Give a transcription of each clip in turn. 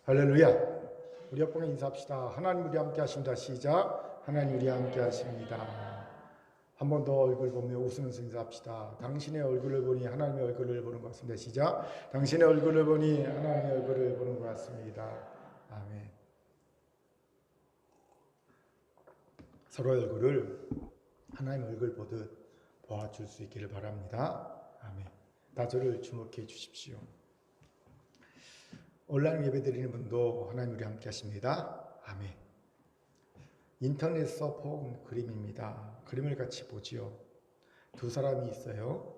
할렐루야. 우리 옆방에 인사합시다. 하나님 우리 함께 하십니다. 시작. 하나님 우리 함께 하십니다. 한 번 더 얼굴 보며 웃으면서 인사합시다. 당신의 얼굴을 보니 하나님의 얼굴을 보는 것 같습니다. 시작. 당신의 얼굴을 보니 하나님의 얼굴을 보는 것 같습니다. 아멘. 서로의 얼굴을 하나님의 얼굴 보듯 보아줄 수 있기를 바랍니다. 아멘. 다저를 주목해 주십시오. 온라인 예배 드리는 분도 하나님 우리 함께 하십니다. 아멘. 인터넷에서 본 그림입니다. 그림을 같이 보지요. 두 사람이 있어요.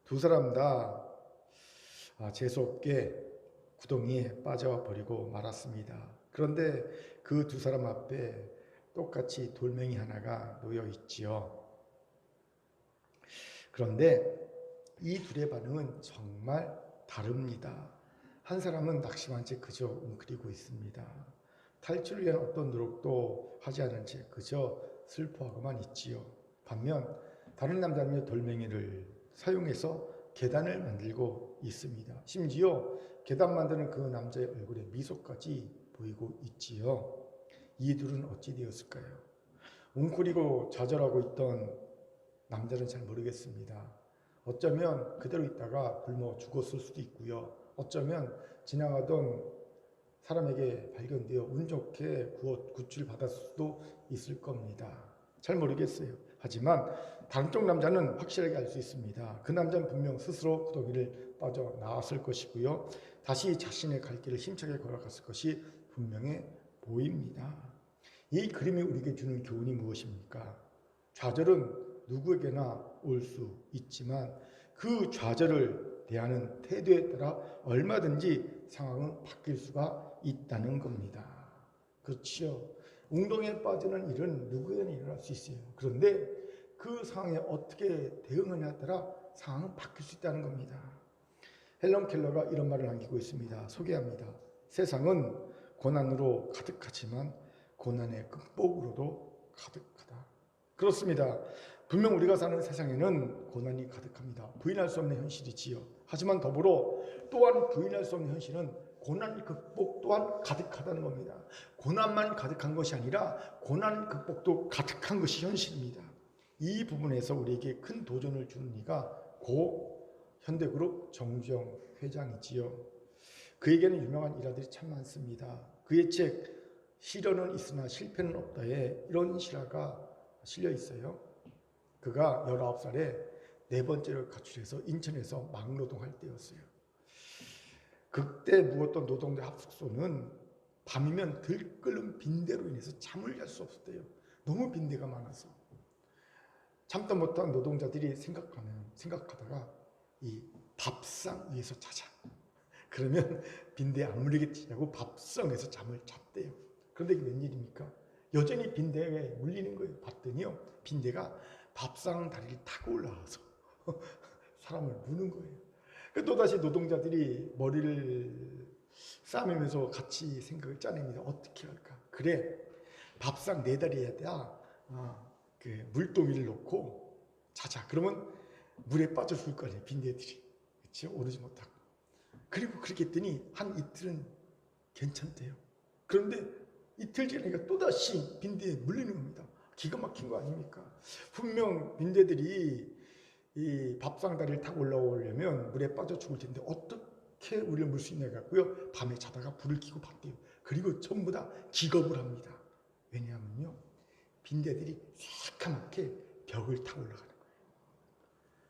두 사람 다 재수없게 구덩이에 빠져버리고 말았습니다. 그런데 그 두 사람 앞에 똑같이 돌멩이 하나가 놓여 있지요. 그런데 이 둘의 반응은 정말 다릅니다. 한 사람은 낙심한 채 그저 웅크리고 있습니다. 탈출을 위한 어떤 노력도 하지 않은 채 그저 슬퍼하고만 있지요. 반면 다른 남자는 돌멩이를 사용해서 계단을 만들고 있습니다. 심지어 계단 만드는 그 남자의 얼굴에 미소까지 보이고 있지요. 이 둘은 어찌 되었을까요? 웅크리고 좌절하고 있던 남자는 잘 모르겠습니다. 어쩌면 그대로 있다가 굶어 죽었을 수도 있고요. 어쩌면 지나가던 사람에게 발견되어 운 좋게 구출을 받았을 수도 있을 겁니다. 잘 모르겠어요. 하지만 다른 쪽 남자는 확실하게 알 수 있습니다. 그 남자는 분명 스스로 구덩이를 빠져나왔을 것이고요. 다시 자신의 갈 길을 힘차게 걸어갔을 것이 분명해 보입니다. 이 그림이 우리에게 주는 교훈이 무엇입니까? 좌절은 누구에게나 올 수 있지만 그 좌절을 대하는 태도에 따라 얼마든지 상황은 바뀔 수가 있다는 겁니다. 그렇지요. 웅덩이에 빠지는 일은 누구에게나 일어날 수 있어요. 그런데 그 상황에 어떻게 대응하냐에 따라 상황은 바뀔 수 있다는 겁니다. 헬런 켈러가 이런 말을 남기고 있습니다. 소개합니다. 세상은 고난으로 가득하지만 고난의 극복으로도 가득하다. 그렇습니다. 분명 우리가 사는 세상에는 고난이 가득합니다. 부인할 수 없는 현실이지요. 하지만 더불어 또한 부인할 수 없는 현실은 고난 극복 또한 가득하다는 겁니다. 고난만 가득한 것이 아니라 고난 극복도 가득한 것이 현실입니다. 이 부분에서 우리에게 큰 도전을 주는 이가 고 현대그룹 정주영 회장이지요. 그에게는 유명한 일화들이 참 많습니다. 그의 책 시련은 있으나 실패는 없다에 이런 실화가 실려 있어요. 그가 19살에 네 번째를 가출해서 인천에서 막노동할 때였어요. 그때 묵었던 노동자 합숙소는 밤이면 들끓는 빈대로 인해서 잠을 잘 수 없었대요. 너무 빈대가 많아서. 참다 못한 노동자들이 생각하다가 이 밥상 위에서 자자. 그러면 빈대에 안 물리겠지냐고 밥상에서 잠을 잤대요. 그런데 이게 웬일입니까? 여전히 빈대에 물리는 거예요. 봤더니요. 빈대가 밥상 다리를 타고 올라와서 사람을 무는 거예요. 또다시 노동자들이 머리를 싸매면서 같이 생각을 짜냅니다. 어떻게 할까? 그래, 밥상 네 다리에다 그 물동이를 놓고 자자. 그러면 물에 빠져 죽을 거 아니에요. 빈대들이. 그렇죠? 오르지 못하고. 그리고 그렇게 했더니 한 이틀은 괜찮대요. 그런데 이틀 지나니까 또다시 빈대에 물리는 겁니다. 기가 막힌 거 아닙니까? 분명 빈대들이 이 밥상다리를 타고 올라오려면 물에 빠져 죽을 텐데 어떻게 우리를 물 수 있냐 갖고요. 밤에 자다가 불을 켜고 봤대요. 그리고 전부 다 기겁을 합니다. 왜냐하면요. 빈대들이 새까맣게 벽을 타고 올라가는 거예요.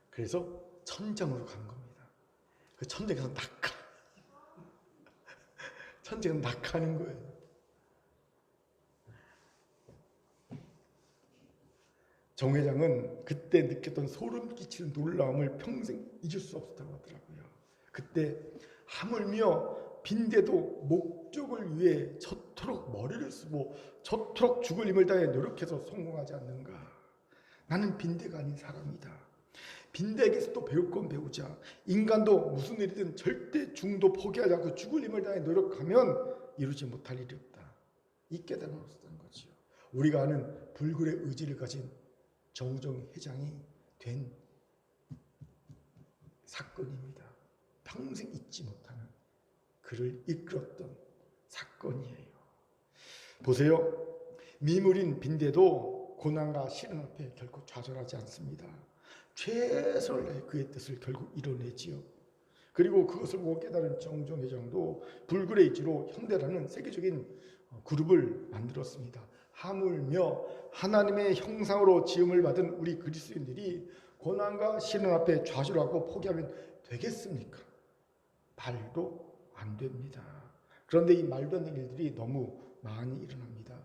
그래서 천장으로 가는 겁니다. 그 천장에서 천장에서 낙하하는 거예요. 정 회장은 그때 느꼈던 소름 끼치는 놀라움을 평생 잊을 수 없었다고 하더라고요. 그때 하물며 빈대도 목적을 위해 저토록 머리를 쓰고 저토록 죽을 힘을 다해 노력해서 성공하지 않는가. 나는 빈대가 아닌 사람이다. 빈대에게서 또 배울 건 배우자. 인간도 무슨 일이든 절대 중도 포기하지 않고 죽을 힘을 다해 노력하면 이루지 못할 일이 없다. 이 깨달음을 얻었다는 거죠. 우리가 아는 불굴의 의지를 가진 정우정 회장이 된 사건입니다. 평생 잊지 못하는 그를 이끌었던 사건이에요. 보세요. 미물인 빈대도 고난과 시련 앞에 결코 좌절하지 않습니다. 최선을 다해 그의 뜻을 결국 이뤄내지요. 그리고 그것을 보고 깨달은 정종회장도 불그레이지로 현대라는 세계적인 그룹을 만들었습니다. 하물며 하나님의 형상으로 지음을 받은 우리 그리스도인들이 고난과 시련 앞에 좌절하고 포기하면 되겠습니까? 말도 안 됩니다. 그런데 이 말도 안 되는 일들이 너무 많이 일어납니다.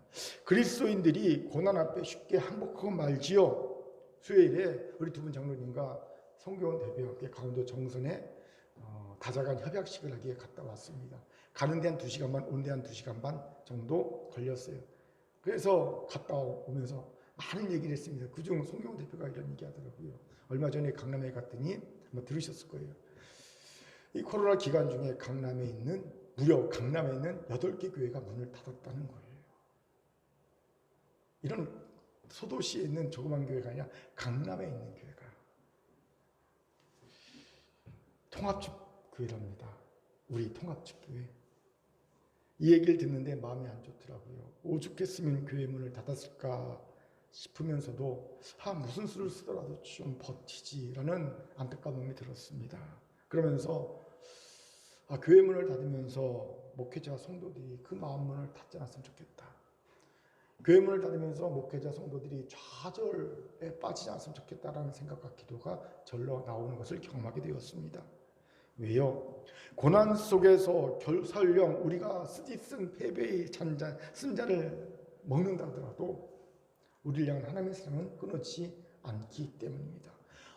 그리스도인들이 고난 앞에 쉽게 항복하고 말지요. 수요일에 우리 두 분 장로님과 성교원 대표와 함께 강원도 정선에 다자간 협약식을 하기에 갔다 왔습니다. 가는 데 한 2시간 반, 오는 데 한 2시간 반 정도 걸렸어요. 그래서 갔다 오면서 많은 얘기를 했습니다. 그중 성교원 대표가 이런 얘기 하더라고요. 얼마 전에 강남에 갔더니 아마 들으셨을 거예요. 이 코로나 기간 중에 무려 강남에 있는 8개 교회가 문을 닫았다는 거예요. 이런 소도시에 있는 조그만 교회가 아니라 강남에 있는 교회가 통합집 교회랍니다. 우리 통합집 교회. 이 얘기를 듣는데 마음이 안 좋더라고요. 오죽했으면 교회 문을 닫았을까 싶으면서도 무슨 수를 쓰더라도 좀 버티지라는 안타까운 마음이 들었습니다. 그러면서 교회 문을 닫으면서 목회자 성도들이 그 마음 문을 닫지 않았으면 좋겠다. 교회 문을 닫으면서 목회자 성도들이 좌절에 빠지지 않았으면 좋겠다라는 생각과 기도가 절로 나오는 것을 경험하게 되었습니다. 왜요? 고난 속에서 설령 우리가 쓰디쓴 패배의 쓴자를 먹는다 하더라도 우리를 향한 하나님의 사랑은 끊어지지 않기 때문입니다.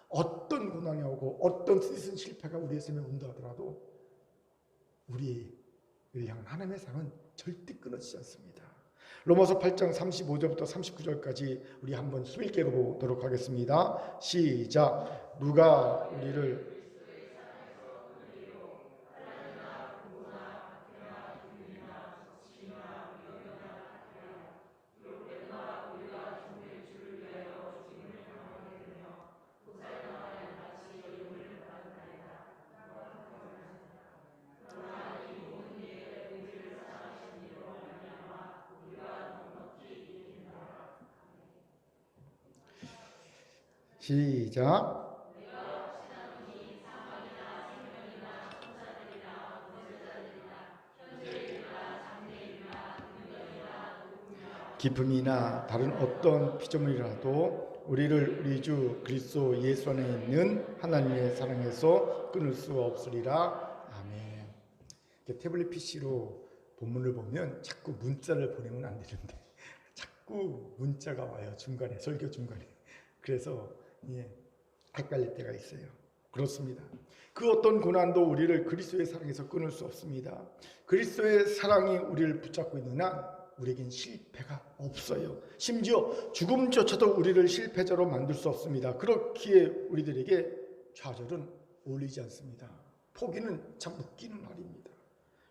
어떤 고난이 오고 어떤 쓰디쓴 실패가 우리의 삶에 온다 하더라도 우리를 향한 하나님의 사랑은 절대 끊어지지 않습니다. 로마서 8장 35절부터 39절까지 우리 한번 힘있게 읽어보도록 하겠습니다. 시작. 누가 우리를 시작. 기쁨이나 다른 어떤 피조물이라도 우리를 우리 주 그리스도 예수 안에 있는 하나님의 사랑에서 끊을 수 없으리라. 아멘. 태블릿 PC로 본문을 보면 자꾸 문자를 보내면 안 되는데 자꾸 문자가 와요. 중간에, 설교 중간에. 그래서 헷갈릴 때가 있어요. 그렇습니다. 그 어떤 고난도 우리를 그리스도의 사랑에서 끊을 수 없습니다. 그리스도의 사랑이 우리를 붙잡고 있는 한 우리에겐 실패가 없어요. 심지어 죽음조차도 우리를 실패자로 만들 수 없습니다. 그렇기에 우리들에게 좌절은 어울리지 않습니다. 포기는 참 웃기는 말입니다.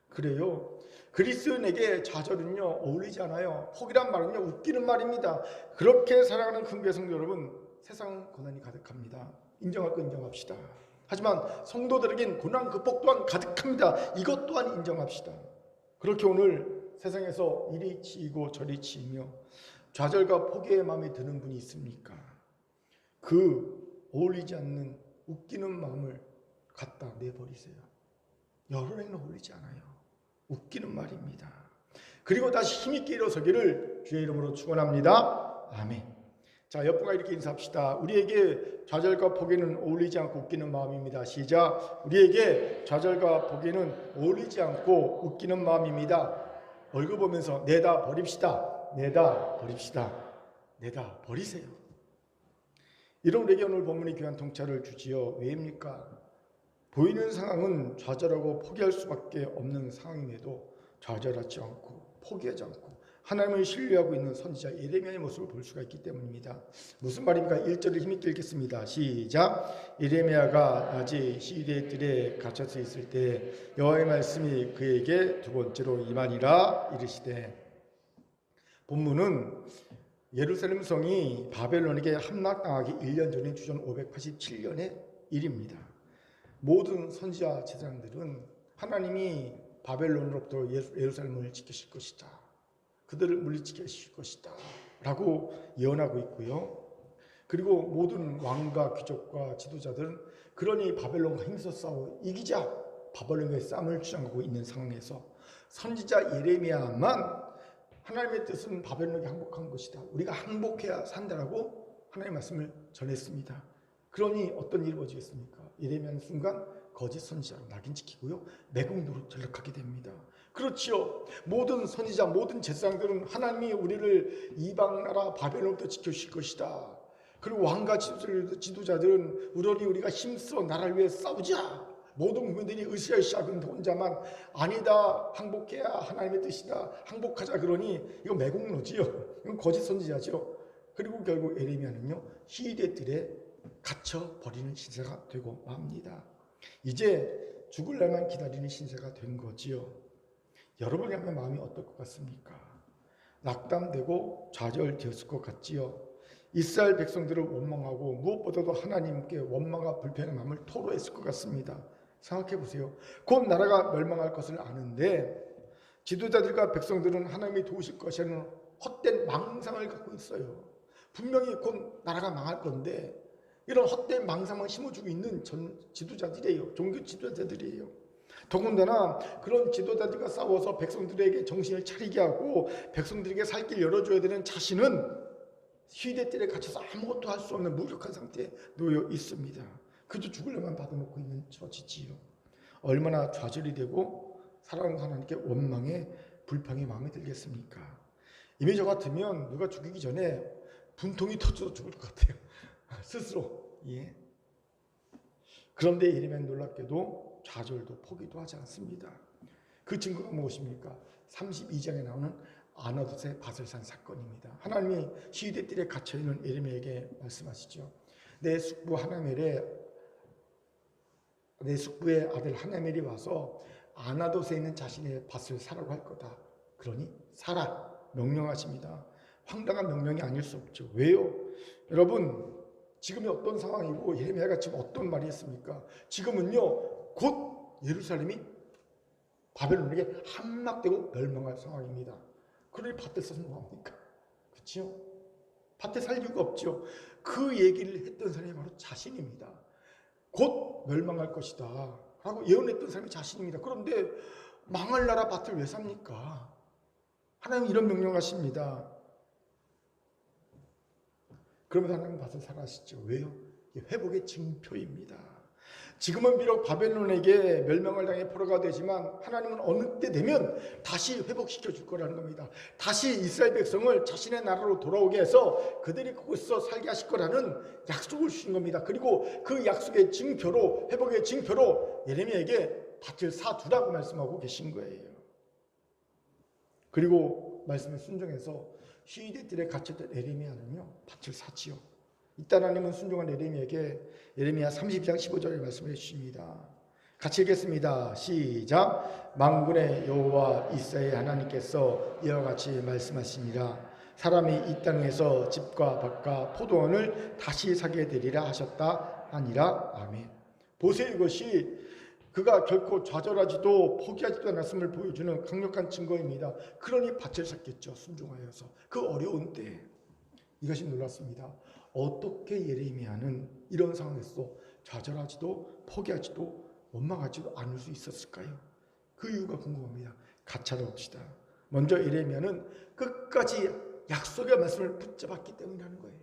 그래요. 그리스도인에게 좌절은요 어울리지 않아요. 포기란 말은요 웃기는 말입니다. 그렇게 사랑하는 큰교회 성도 여러분, 세상은 고난이 가득합니다. 인정할 거 인정합시다. 하지만 성도들에겐 고난 극복 또한 가득합니다. 이것 또한 인정합시다. 그렇게 오늘 세상에서 이리 치이고 저리 치이며 좌절과 포기의 마음에 드는 분이 있습니까? 그 어울리지 않는 웃기는 마음을 갖다 내버리세요. 여론에는 어울리지 않아요. 웃기는 말입니다. 그리고 다시 힘있게 일어서기를 주의 이름으로 축원합니다. 아멘. 자, 옆분과 이렇게 인사합시다. 우리에게 좌절과 포기는 어울리지 않고 웃기는 마음입니다. 시작. 우리에게 좌절과 포기는 어울리지 않고 웃기는 마음입니다. 얼굴 보면서 내다 버립시다. 내다 버립시다. 내다 버리세요. 이런 우리에게 오늘 본문이 귀한 통찰을 주지요. 왜입니까? 보이는 상황은 좌절하고 포기할 수밖에 없는 상황임에도 좌절하지 않고 포기하지 않고 하나님을 신뢰하고 있는 선지자 예레미야의 모습을 볼 수가 있기 때문입니다. 무슨 말입니까? 1절을 힘있게 읽겠습니다. 시작. 예레미야가 낮에 시위대 뜰에 갇혀서 있을 때 여호와의 말씀이 그에게 두 번째로 임하니라 이르시되. 본문은 예루살렘 성이 바벨론에게 함락당하기 1년 전인 주전 587년의 일입니다. 모든 선지자 제사장들은 하나님이 바벨론으로부터 예루살렘을 지키실 것이다. 그들을 물리치실 것이다. 라고 예언하고 있고요. 그리고 모든 왕과 귀족과 지도자들은 그러니 바벨론과 힘써 싸워 이기자 바벨론과의 싸움을 주장하고 있는 상황에서 선지자 예레미야만 하나님의 뜻은 바벨론이 항복한 것이다. 우리가 항복해야 산다라고 하나님의 말씀을 전했습니다. 그러니 어떤 일이 벌어지겠습니까? 예레미야는 순간 거짓 선지자로 낙인 찍히고요. 매국노로 전락하게 됩니다. 그렇지요. 모든 선지자, 모든 제사장들은 하나님이 우리를 이방 나라 바벨론부터 지켜주실 것이다. 그리고 왕과 지도자들은 우리가 힘써 나라를 위해 싸우자. 모든 국민들이 으쌰으쌰 그런데 혼자만 아니다. 항복해야 하나님의 뜻이다. 항복하자 그러니 이거 매국노지요. 이건 거짓 선지자죠. 그리고 결국 예레미야는요. 시대들에 갇혀 버리는 신세가 되고 맙니다. 이제 죽을 날만 기다리는 신세가 된 거지요. 여러분이 하면 마음이 어떨 것 같습니까? 낙담되고 좌절되었을 것 같지요. 이스라엘 백성들을 원망하고 무엇보다도 하나님께 원망과 불평의 마음을 토로했을 것 같습니다. 생각해 보세요. 곧 나라가 멸망할 것을 아는데 지도자들과 백성들은 하나님이 도우실 것이라는 헛된 망상을 갖고 있어요. 분명히 곧 나라가 망할 건데 이런 헛된 망상을 심어주고 있는 지도자들이에요. 종교 지도자들이에요. 더군다나 그런 지도자들과 싸워서 백성들에게 정신을 차리게 하고 백성들에게 살 길 열어줘야 되는 자신은 시대들에 갇혀서 아무것도 할 수 없는 무력한 상태에 놓여 있습니다. 그저 죽으려만 받아놓고 있는 처지지요. 얼마나 좌절이 되고 사랑하는 하나님께 원망에 불평의 마음이 들겠습니까? 이미 저 같으면 누가 죽이기 전에 분통이 터져서 죽을 것 같아요. 스스로. 예. 그런데 예레미야는 놀랍게도 좌절도 포기도 하지 않습니다. 그 증거가 무엇입니까? 32장에 나오는 아나돗의 밭을 산 사건입니다. 하나님이 시대들에 갇혀있는 예레미야에게 말씀하시죠. 내 숙부의 아들 하나멜이 와서 아나돗에 있는 자신의 밭을 사라고 할 거다. 그러니 사라 명령하십니다. 황당한 명령이 아닐 수 없죠. 왜요? 여러분 지금이 어떤 상황이고 예레미야가 지금 어떤 말이 했습니까? 지금은요 곧 예루살렘이 바벨론에게 함락되고 멸망할 상황입니다. 그러니 밭에 사서 뭐합니까? 그렇죠? 밭에 살 이유가 없죠. 그 얘기를 했던 사람이 바로 자신입니다. 곧 멸망할 것이다 라고 예언했던 사람이 자신입니다. 그런데 망할 나라 밭을 왜 삽니까? 하나님은 이런 명령하십니다. 그러면서 하나님은 밭을 사라 하시죠. 왜요? 회복의 징표입니다. 지금은 비록 바벨론에게 멸망을 당해 포로가 되지만 하나님은 어느 때 되면 다시 회복시켜 줄 거라는 겁니다. 다시 이스라엘 백성을 자신의 나라로 돌아오게 해서 그들이 그곳에서 살게 하실 거라는 약속을 주신 겁니다. 그리고 그 약속의 징표로 회복의 징표로 예레미야에게 밭을 사두라고 말씀하고 계신 거예요. 그리고 말씀에 순종해서 시대들에 갇혔던 예레미야는요 밭을 사지요. 이때 하나님은 순종한 예레미야에게 예레미야 32장 15절을 말씀해 주십니다. 같이 읽겠습니다. 시작. 만군의 여호와 이스라엘 하나님께서 이와 같이 말씀하시니라. 사람이 이 땅에서 집과 밭과 포도원을 다시 사게 되리라 하셨다 하니라. 아멘. 보세요. 이것이 그가 결코 좌절하지도 포기하지도 않았음을 보여주는 강력한 증거입니다. 그러니 밭을 샀겠죠. 순종하여서 그 어려운 때에. 이것이 놀랍습니다. 어떻게 예레미야는 이런 상황에서 좌절하지도 포기하지도 원망하지도 않을 수 있었을까요? 그 이유가 궁금합니다. 가차롭시다. 먼저 예레미야는 끝까지 약속의 말씀을 붙잡았기 때문이라는 거예요.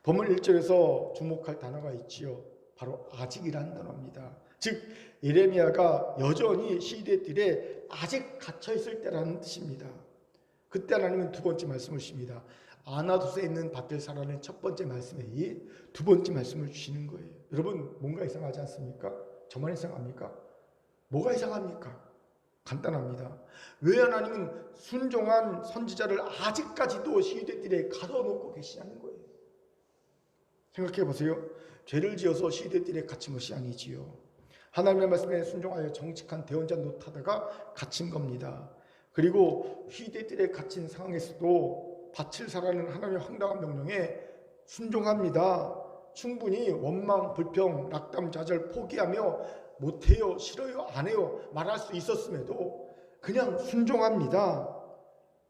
본문 1절에서 주목할 단어가 있지요. 바로 아직이라는 단어입니다. 즉 예레미야가 여전히 시대들에 아직 갇혀있을 때라는 뜻입니다. 그때 하나님은 두 번째 말씀을 주십니다. 아나돗에 있는 밭을 사라는 첫 번째 말씀에 이어 두 번째 말씀을 주시는 거예요. 여러분 뭔가 이상하지 않습니까? 저만 이상합니까? 뭐가 이상합니까? 간단합니다. 왜 하나님은 순종한 선지자를 아직까지도 시대들에 가둬놓고 계시냐는 거예요. 생각해 보세요. 죄를 지어서 시대들에 갇힌 것이 아니지요. 하나님의 말씀에 순종하여 정직한 대언자 노릇하다가 갇힌 겁니다. 그리고 시대들에 갇힌 상황에서도 밭을 사라는 하나님의 황당한 명령에 순종합니다. 충분히 원망, 불평, 낙담, 좌절, 포기하며 못해요, 싫어요, 안 해요 말할 수 있었음에도 그냥 순종합니다.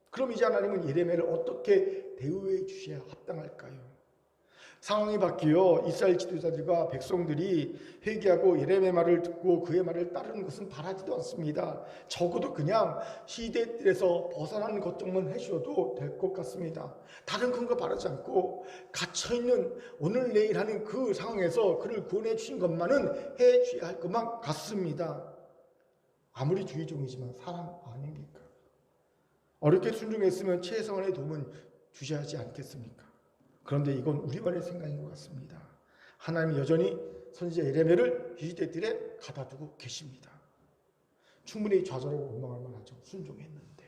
그럼 이제 하나님은 예레미야를 어떻게 대우해 주셔야 합당할까요? 상황이 바뀌어 이스라엘 지도자들과 백성들이 회개하고 예레미야 말을 듣고 그의 말을 따르는 것은 바라지도 않습니다. 적어도 그냥 시대들에서 벗어나는 것 정도만 해주셔도 될 것 같습니다. 다른 큰 거 바라지 않고 갇혀있는 오늘 내일 하는 그 상황에서 그를 구원해 주신 것만은 해 주어야 할 것만 같습니다. 아무리 주의 종이지만 사람 아닙니까? 어렵게 순종했으면 최성원의 도움은 주셔야 하지 않겠습니까? 그런데 이건 우리만의 생각인 것 같습니다. 하나님이 여전히 선지자 예레미야를 이 시대들에 가다 두고 계십니다. 충분히 좌절하고 원망할 만하죠. 순종했는데,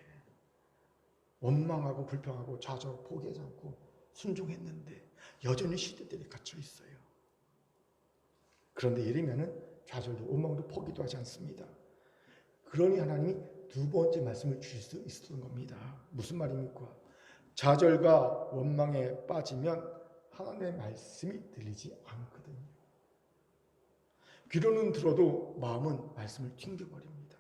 원망하고 불평하고 좌절하고 포기하지 않고 순종했는데 여전히 시대들에 갇혀 있어요. 그런데 예레미야는 좌절도 원망도 포기도 하지 않습니다. 그러니 하나님이 두 번째 말씀을 주실 수 있었던 겁니다. 무슨 말입니까? 좌절과 원망에 빠지면 하나님의 말씀이 들리지 않거든요. 귀로는 들어도 마음은 말씀을 튕겨버립니다.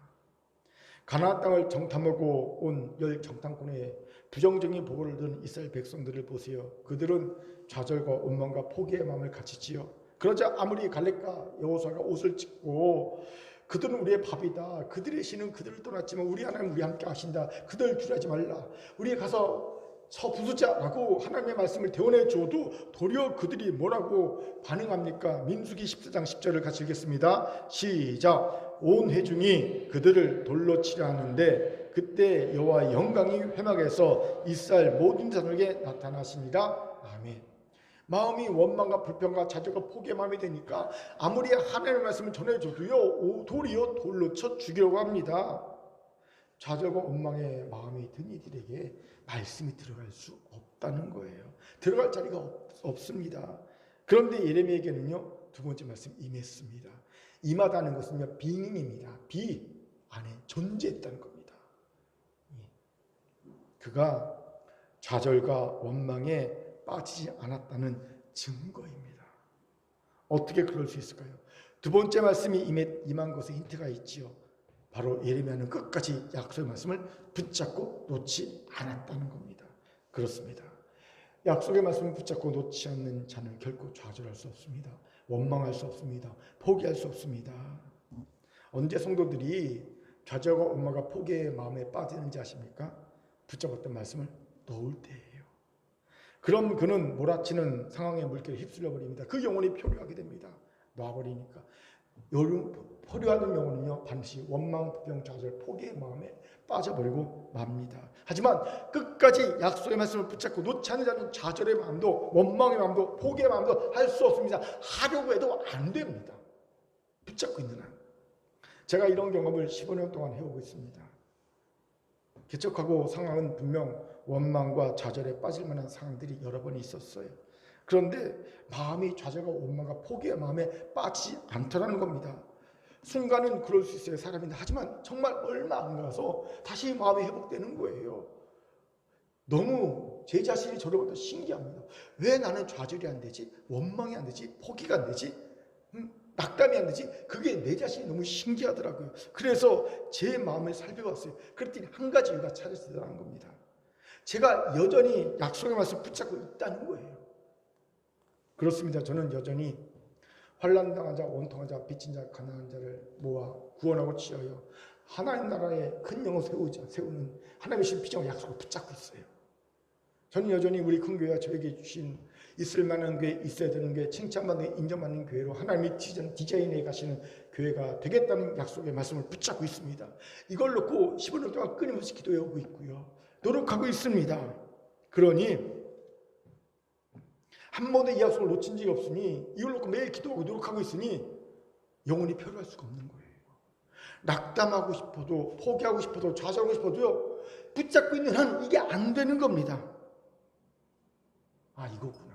가나안 땅을 정탐하고 온 열 정탐꾼의 부정적인 보고를 들은 이스라엘 백성들을 보세요. 그들은 좌절과 원망과 포기의 마음을 가지지요. 그러자 아무리 갈렙과 여호수아가 옷을 찢고 그들은 우리의 밥이다, 그들의 신은 그들을 떠났지만 우리 하나님 우리 함께 하신다, 그들 두려워하지 말라, 우리 가서 서 부수자라고 하나님의 말씀을 대언해 줘도 도리어 그들이 뭐라고 반응합니까? 민수기 14장 10절을 같이 읽겠습니다. 시작. 온 회중이 그들을 돌로 치려 하는데 그때 여호와의 영광이 회막에서 이스라엘 모든 자들에게 나타나시니라. 아멘. 마음이 원망과 불평과 좌절과 포기의 마음이 되니까 아무리 하나님의 말씀을 전해줘도요 도리어 돌로 쳐 죽이려고 합니다. 좌절과 원망의 마음이 든 이들에게 말씀이 들어갈 수 없다는 거예요. 들어갈 자리가 없습니다. 그런데 예레미야에게는요 두 번째 말씀 임했습니다. 임하다는 것은요 빙입니다. 비 안에 존재했다는 겁니다. 그가 좌절과 원망에 빠지지 않았다는 증거입니다. 어떻게 그럴 수 있을까요? 두 번째 말씀이 임한 것에 힌트가 있지요. 바로 예레미야는 끝까지 약속의 말씀을 붙잡고 놓지 않았다는 겁니다. 그렇습니다. 약속의 말씀을 붙잡고 놓지 않는 자는 결코 좌절할 수 없습니다. 원망할 수 없습니다. 포기할 수 없습니다. 언제 성도들이 좌절과 원망과 포기의 마음에 빠지는지 아십니까? 붙잡았던 말씀을 놓을 때예요. 그럼 그는 몰아치는 상황의 물결에 휩쓸려 버립니다. 그 영혼이 표류하게 됩니다. 놔버리니까. 포류하는 영혼은요 반드시 원망, 불평, 좌절, 포기의 마음에 빠져버리고 맙니다. 하지만 끝까지 약속의 말씀을 붙잡고 놓지 않는 자는 좌절의 마음도 원망의 마음도 포기의 마음도 할 수 없습니다. 하려고 해도 안 됩니다. 붙잡고 있는 한. 제가 이런 경험을 15년 동안 해오고 있습니다. 개척하고 상황은 분명 원망과 좌절에 빠질 만한 상황들이 여러 번 있었어요. 그런데 마음이 좌절과 원망과 포기의 마음에 빠지지 않더라는 겁니다. 순간은 그럴 수 있어요. 사람인데. 하지만 정말 얼마 안 가서 다시 마음이 회복되는 거예요. 너무 제 자신이 저를 보다 신기합니다. 왜 나는 좌절이 안 되지? 원망이 안 되지? 포기가 안 되지? 낙담이 안 되지? 그게 내 자신이 너무 신기하더라고요. 그래서 제 마음을 살펴봤어요. 그랬더니 한 가지 이유가 찾아지더라는 겁니다. 제가 여전히 약속의 말씀을 붙잡고 있다는 거예요. 그렇습니다. 저는 여전히 환난당한 자, 원통한 자, 빚진 자, 가난한 자를 모아 구원하고 치하여 하나님 나라의 큰 영을 세우는 하나님의 신 비전과 약속을 붙잡고 있어요. 저는 여전히 우리 큰 교회가 저에게 주신 있을 만한 교회, 있어야 되는 교회, 칭찬받는 인정받는 교회로 하나님이 디자인해 가시는 교회가 되겠다는 약속의 말씀을 붙잡고 있습니다. 이걸 놓고 15년 동안 끊임없이 기도해오고 있고요. 노력하고 있습니다. 그러니 한 번도 이 약속을 놓친 적이 없으니 이걸 놓고 매일 기도하고 노력하고 있으니 영혼이 표류할 수가 없는 거예요. 낙담하고 싶어도 포기하고 싶어도 좌절하고 싶어도요 붙잡고 있는 한 이게 안 되는 겁니다. 아 이거구나.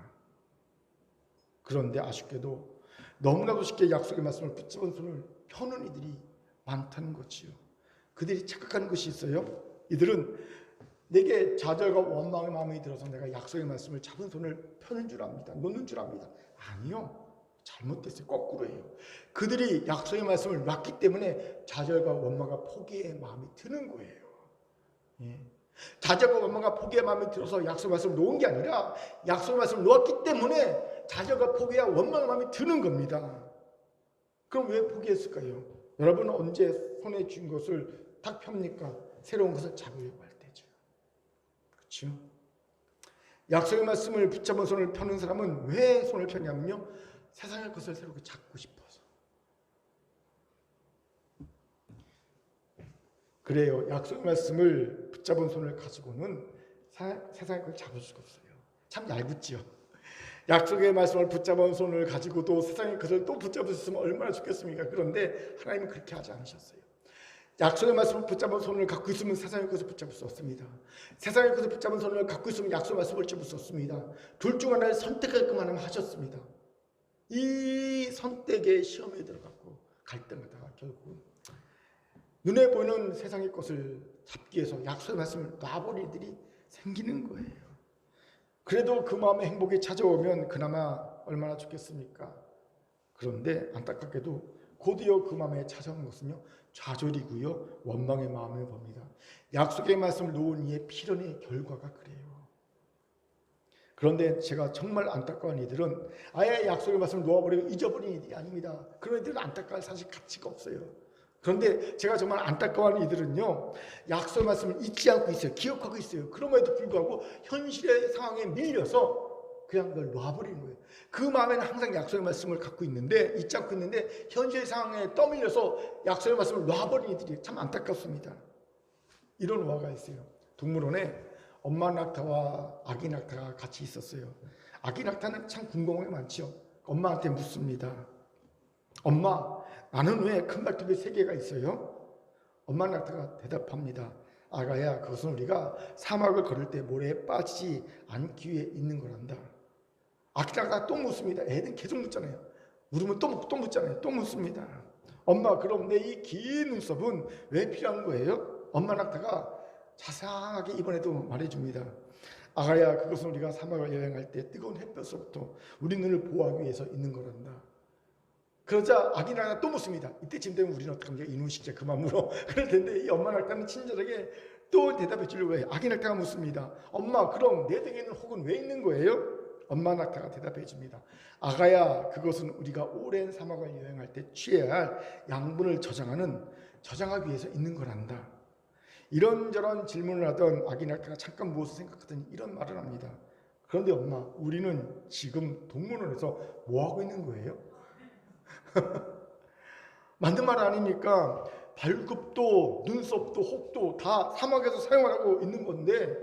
그런데 아쉽게도 너무나도 쉽게 약속의 말씀을 붙잡은 손을 펴는 이들이 많다는 거지요. 그들이 착각하는 것이 있어요. 이들은 내게 좌절과 원망의 마음이 들어서 내가 약속의 말씀을 잡은 손을 펴는 줄 압니다. 놓는 줄 압니다. 아니요. 잘못됐어요. 거꾸로예요. 그들이 약속의 말씀을 놨기 때문에 좌절과 원망과 포기의 마음이 드는 거예요. 예. 좌절과 원망과 포기의 마음이 들어서 약속의 말씀을 놓은 게 아니라 약속의 말씀을 놓았기 때문에 좌절과 포기와 원망의 마음이 드는 겁니다. 그럼 왜 포기했을까요? 여러분은 언제 손에 쥔 것을 탁 펴니까 새로운 것을 잡으려고 할 때죠. 그렇죠? 약속의 말씀을 붙잡은 손을 펴는 사람은 왜 손을 펴냐면요, 세상의 것을 새롭게 잡고 싶어서. 그래요. 약속의 말씀을 붙잡은 손을 가지고는 세상의 것을 잡을 수가 없어요. 참 얄궂지요. 약속의 말씀을 붙잡은 손을 가지고도 세상의 것을 또 붙잡을 수 있으면 얼마나 좋겠습니까? 그런데 하나님은 그렇게 하지 않으셨어요. 약속의 말씀을 붙잡은 손을 갖고 있으면 세상의 것을 붙잡을 수 없습니다. 세상의 것을 붙잡은 손을 갖고 있으면 약속의 말씀을 붙잡을 수 없습니다. 둘 중 하나를 선택할것만 하면 하셨습니다. 이 선택의 시험에 들어갔고 갈등하다가 결국 눈에 보이는 세상의 것을 잡기 위해서 약속의 말씀을 놔버릴 일이 생기는 거예요. 그래도 그 마음의 행복이 찾아오면 그나마 얼마나 좋겠습니까? 그런데 안타깝게도 곧이어 그 마음에 찾아오는 것은요, 좌절이고요, 원망의 마음을 봅니다. 약속의 말씀을 놓은 이의 필연의 결과가 그래요. 그런데 제가 정말 안타까운 이들은 아예 약속의 말씀을 놓아버리고 잊어버린 이들이 아닙니다. 그런 이들은 안타까울 사실 가치가 없어요. 그런데 제가 정말 안타까워하는 이들은요, 약속의 말씀을 잊지 않고 있어요. 기억하고 있어요. 그럼에도 불구하고 현실의 상황에 밀려서 그냥 그걸 놔버리는 거예요. 그 마음에는 항상 약속의 말씀을 갖고 있는데, 잊지 않고 있는데 현실 상황에 떠밀려서 약속의 말씀을 놔버린 이들이 참 안타깝습니다. 이런 화가 있어요. 동물원에 엄마 낙타와 아기 낙타가 같이 있었어요. 아기 낙타는 참 궁금한 게 많죠. 엄마한테 묻습니다. 엄마, 나는 왜 큰 발톱이 3개가 있어요? 엄마 낙타가 대답합니다. 아가야, 그것은 우리가 사막을 걸을 때 모래에 빠지지 않기 위해 있는 거란다. 아기 낙타가 또 묻습니다. 애는 계속 묻잖아요. 물으면 또 묻잖아요. 또 묻습니다. 엄마, 그럼 내 이 긴 눈썹은 왜 필요한 거예요? 엄마 낙타가 자세하게 이번에도 말해줍니다. 아가야, 그것은 우리가 사막을 여행할 때 뜨거운 햇볕으로부터 우리 눈을 보호하기 위해서 있는 거란다. 그러자 아기 낙타가 또 묻습니다. 이때쯤 되면 우리는 어떻게 하면 이놈 시키자 그만 물어. 그럴 텐데 이 엄마 낙타는 친절하게 또 대답해 주려고 해요. 아기 낙타가 묻습니다. 엄마, 그럼 내 등에는 혹은 왜 있는 거예요? 엄마 낙타가 대답해 줍니다. 아가야, 그것은 우리가 오랜 사막을 여행할 때 취해야 할 양분을 저장하기 위해서 있는 거란다. 이런저런 질문을 하던 아기 낙타가 잠깐 무엇을 생각하더니 이런 말을 합니다. 그런데 엄마, 우리는 지금 동물원에서 뭐 하고 있는 거예요? 맞는 말 아닙니까? 발굽도 눈썹도 혹도 다 사막에서 사용하고 있는 건데,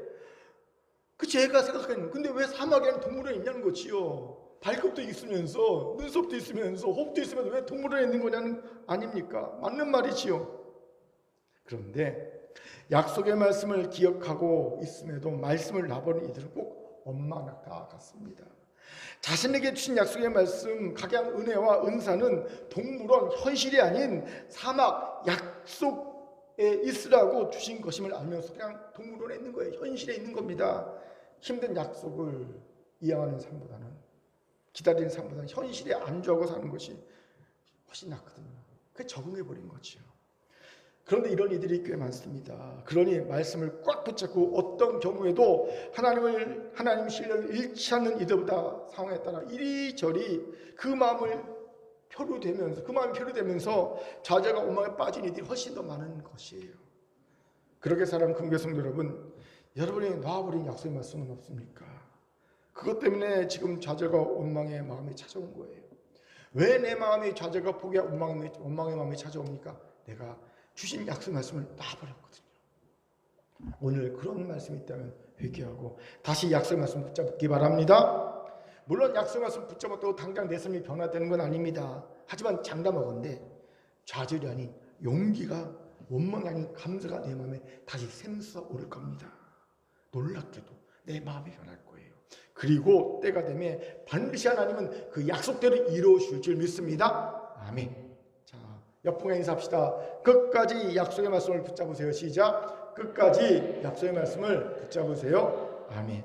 그 제가 생각하는, 근데 왜 사막에는 동물원에 있냐는 거지요. 발굽도 있으면서 눈썹도 있으면서 혹도 있으면서 왜 동물원에 있는 거냐는 아닙니까? 맞는 말이지요. 그런데 약속의 말씀을 기억하고 있음에도 말씀을 놔버린 이들은 꼭 엄마 낙타 같습니다. 자신에게 주신 약속의 말씀, 각양 은혜와 은사는 동물원, 현실이 아닌 사막 약속에 있으라고 주신 것임을 알면서 그냥 동물원에 있는 거예요. 현실에 있는 겁니다. 힘든 약속을 이행하는 삶보다는, 기다리는 삶보다는 현실에 안주하고 사는 것이 훨씬 낫거든요. 그게 적응해버린 거죠. 그런데 이런 이들이 꽤 많습니다. 그러니 말씀을 꽉 붙잡고 어떤 경우에도 하나님 신뢰를 잃지 않는 이들보다 상황에 따라 이리저리 그 마음이 표류되면서 좌절과 원망에 빠진 이들이 훨씬 더 많은 것이에요. 그렇게 살아가는 금교 성도 여러분, 여러분이 놔버린 약속의 말씀은 없습니까? 그것 때문에 지금 좌절과 원망의 마음이 찾아온 거예요. 왜 내 마음이 좌절과 포기와 원망의 마음이 찾아옵니까? 내가 주신 약속 말씀을 놔버렸거든요. 오늘 그런 말씀이 있다면 회개하고 다시 약속 말씀 붙잡기 바랍니다. 물론 약속 말씀 붙잡았다고 당장 내 삶이 변화되는 건 아닙니다. 하지만 장담하건대 좌절이 아닌 용기가, 원망이 아닌 감사가 내 마음에 다시 샘솟아 오를 겁니다. 놀랍게도 내 마음이 변할 거예요. 그리고 때가 되면 반드시 하나님은 그 약속대로 이루어 주실 줄 믿습니다. 아멘. 옆분에 인사합시다. 끝까지 약속의 말씀을 붙잡으세요. 시작. 끝까지 약속의 말씀을 붙잡으세요. 아멘.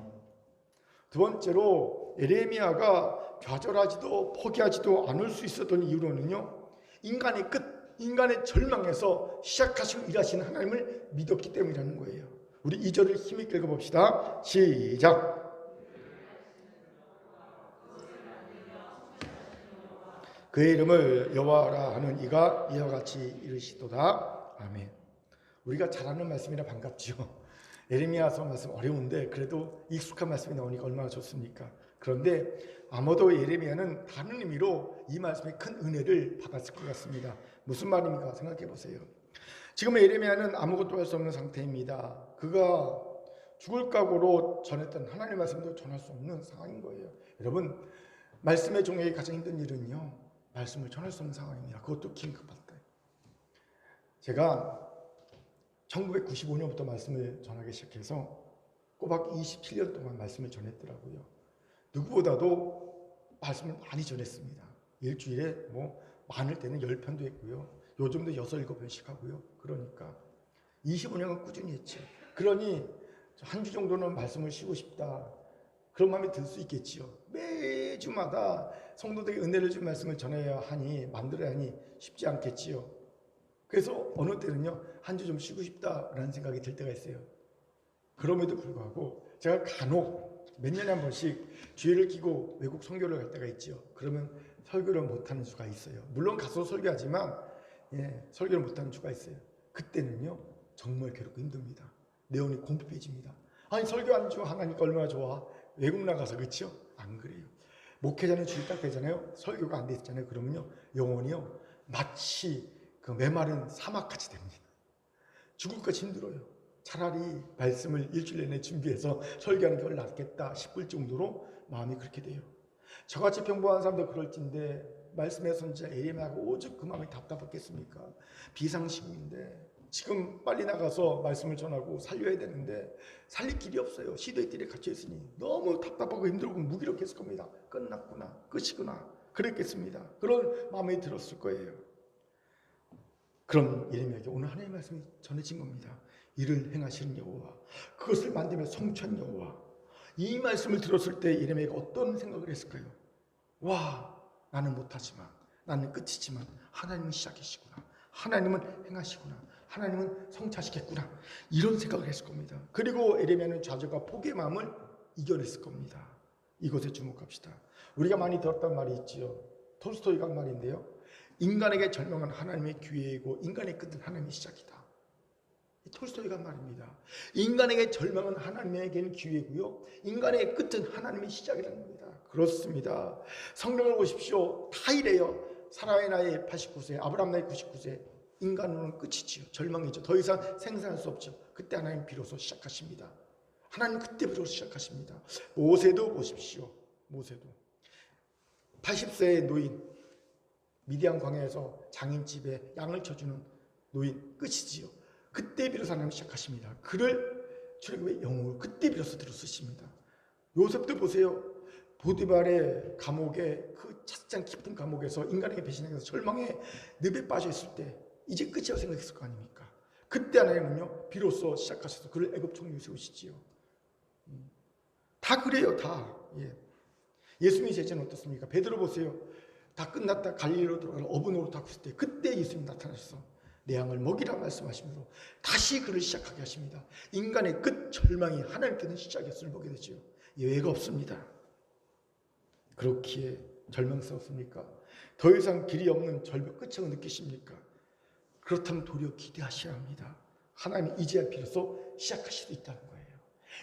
두 번째로 에레미야가 좌절하지도 포기하지도 않을 수 있었던 이유로는요, 인간의 끝, 인간의 절망에서 시작하시고 일하시는 하나님을 믿었기 때문이라는 거예요. 우리 2절을 힘있게 읽어봅시다. 시작. 그의 이름을 여호와라 하는 이가 이와 같이 이르시도다. 아멘. 우리가 잘 아는 말씀이라 반갑죠. 에레미야서 말씀 어려운데 그래도 익숙한 말씀이 나오니까 얼마나 좋습니까? 그런데 아마도 에레미야는 다른 의미로 이 말씀에 큰 은혜를 받았을 것 같습니다. 무슨 말입니까? 생각해 보세요. 지금 에레미야는 아무것도 할 수 없는 상태입니다. 그가 죽을 각오로 전했던 하나님의 말씀도 전할 수 없는 상황인 거예요. 여러분, 말씀의 종에게 가장 힘든 일은요, 말씀을 전할 수 없는 상황입니다. 그것도 긴급할 때. 제가 1995년부터 말씀을 전하기 시작해서 꼬박 27년 동안 말씀을 전했더라고요. 누구보다도 말씀을 많이 전했습니다. 일주일에 많을 때는 10편도 했고요. 요즘도 6, 7편씩 하고요. 그러니까 25년은 꾸준히 했죠. 그러니 한 주 정도는 말씀을 쉬고 싶다, 그런 마음이 들 수 있겠지요. 매주마다 성도들에게 은혜를 준 말씀을 전해야 하니, 만들어야 하니 쉽지 않겠지요. 그래서 어느 때는요, 한 주 좀 쉬고 싶다라는 생각이 들 때가 있어요. 그럼에도 불구하고 제가 간혹 몇 년에 한 번씩 주일을 끼고 외국 선교를 갈 때가 있죠. 그러면 설교를 못하는 주가 있어요. 물론 가서 설교하지만 설교를 못하는 주가 있어요. 그때는요, 정말 괴롭고 힘듭니다. 내용이 공급해집니다. 아니, 설교하는 주 하나니까 얼마나 좋아. 외국 나가서, 그렇죠? 안 그래요. 목회자는 주일 딱 되잖아요. 설교가 안 됐잖아요. 그러면요, 영혼이요, 마치 그 메마른 사막같이 됩니다. 죽을 것 힘들어요. 차라리 말씀을 일주일 내내 준비해서 설교하는 게 훨씬 낫겠다 싶을 정도로 마음이 그렇게 돼요. 저같이 평범한 사람도 그럴진데 말씀의 선지자 에레미야가 오죽 그 마음이 답답했겠습니까? 비상시국인데 지금 빨리 나가서 말씀을 전하고 살려야 되는데 살릴 길이 없어요. 시대의 뜰에 갇혀있으니 너무 답답하고 힘들고 무기력했을 겁니다. 끝났구나, 끝이구나, 그랬겠습니다. 그런 마음이 들었을 거예요. 그럼 에레미야에게 오늘 하나님의 말씀이 전해진 겁니다. 이를 행하시는 여호와, 그것을 만들며 성취한 여호와. 이 말씀을 들었을 때 에레미야가 어떤 생각을 했을까요? 와, 나는 못하지만, 나는 끝이지만 하나님은 시작이시구나, 하나님은 행하시구나, 하나님은 성취하시겠구나, 이런 생각을 했을 겁니다. 그리고 에레미야는 좌절과 포기의 마음을 이겨냈을 겁니다. 이것에 주목합시다. 우리가 많이 들었던 말이 있지요. 톨스토이가 한 말인데요, 인간에게 절망은 하나님의 기회이고 인간의 끝은 하나님의 시작이다. 톨스토이가 한 말입니다. 인간에게 절망은 하나님에게는 기회고요, 인간의 끝은 하나님의 시작이라는 겁니다. 그렇습니다. 성경을 보십시오. 다 이래요. 사라의 나이 89세, 아브라함 나이 99세. 인간은 끝이지요. 절망이죠. 더 이상 생산할 수 없죠. 그때 하나님 비로소 시작하십니다. 하나님 그때 비로소 시작하십니다. 모세도 보십시오. 모세도 80세의 노인, 미디안 광야에서 장인집에 양을 쳐주는 노인, 끝이지요. 그때 비로소 하나님 시작하십니다. 그를 출애굽의 영웅으로 그때 비로소 들어쓰십니다. 요셉도 보세요. 보디발의 감옥에, 그 차장 깊은 감옥에서 인간에게 배신해서 절망의 늪에 빠져 있을 때 이제 끝이라고 생각했을 거 아닙니까? 그때 하나님은요, 비로소 시작하셔서 그를 애굽 총리로 세우시지요. 다 그래요, 다. 예수님의 제자는 어떻습니까? 베드로 보세요. 다 끝났다 갈릴리로 들어가는 어부노로 다 했을 때 그때 예수님이 나타나셔서 내 양을 먹이라 말씀하시면서 다시 그를 시작하게 하십니다. 인간의 끝, 절망이 하나님께는 시작이었음을 보게 되죠. 예외가 없습니다. 그렇기에 절망스럽습니까? 더 이상 길이 없는 절벽 끝이라고 느끼십니까? 그렇다면 도리어 기대하셔야 합니다. 하나님이 이제야 비로소 시작하실 수 있다는 거예요.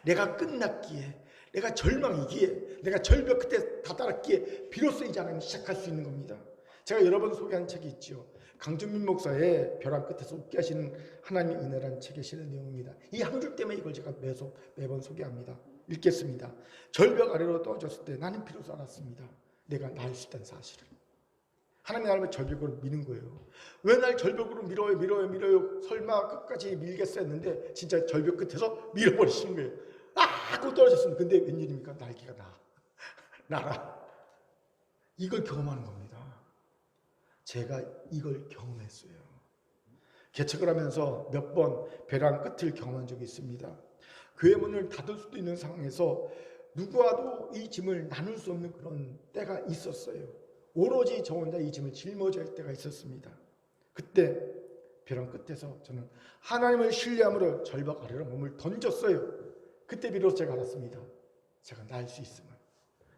내가 끝났기에, 내가 절망이기에, 내가 절벽 끝에 다다랐기에 비로소 이제 하나님이 시작할 수 있는 겁니다. 제가 여러 번 소개한 책이 있죠. 강준민 목사의 벼랑 끝에서 웃게 하시는 하나님의 은혜라는 책에 실린 내용입니다. 이 한 줄 때문에 이걸 제가 매번 소개합니다. 읽겠습니다. 절벽 아래로 떨어졌을 때 나는 비로소 알았습니다. 내가 나을 수 있다는 사실을. 하나님이 나를 절벽으로 미는 거예요. 왜 날 절벽으로 밀어요? 설마 끝까지 밀겠어 했는데 진짜 절벽 끝에서 밀어버리시는 거예요. 하고 떨어졌습니다. 근데 웬일입니까? 날개가 날아. 이걸 경험하는 겁니다. 제가 이걸 경험했어요. 개척을 하면서 몇 번 벼랑 끝을 경험한 적이 있습니다. 교회 문을 닫을 수도 있는 상황에서 누구와도 이 짐을 나눌 수 없는 그런 때가 있었어요. 오로지 저 혼자 이 짐을 짊어져야 할 때가 있었습니다. 그때 벼랑 끝에서 저는 하나님을 신뢰함으로 절벽 아래로 몸을 던졌어요. 그때 비로소 제가 알았습니다. 제가 날 수 있으면.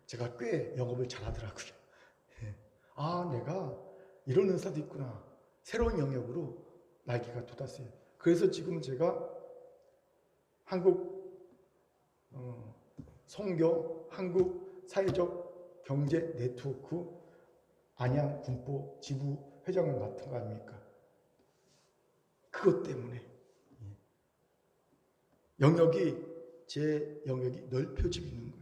제가 꽤 영업을 잘하더라고요. 아, 내가 이런 은사도 있구나. 새로운 영역으로 날개가 돋았어요. 그래서 지금 제가 한국 선교, 한국 사회적 경제 네트워크 안양 군포 지부 회장을 맡은 거 아닙니까? 그것 때문에 제 영역이 넓혀지고 있는 거예요.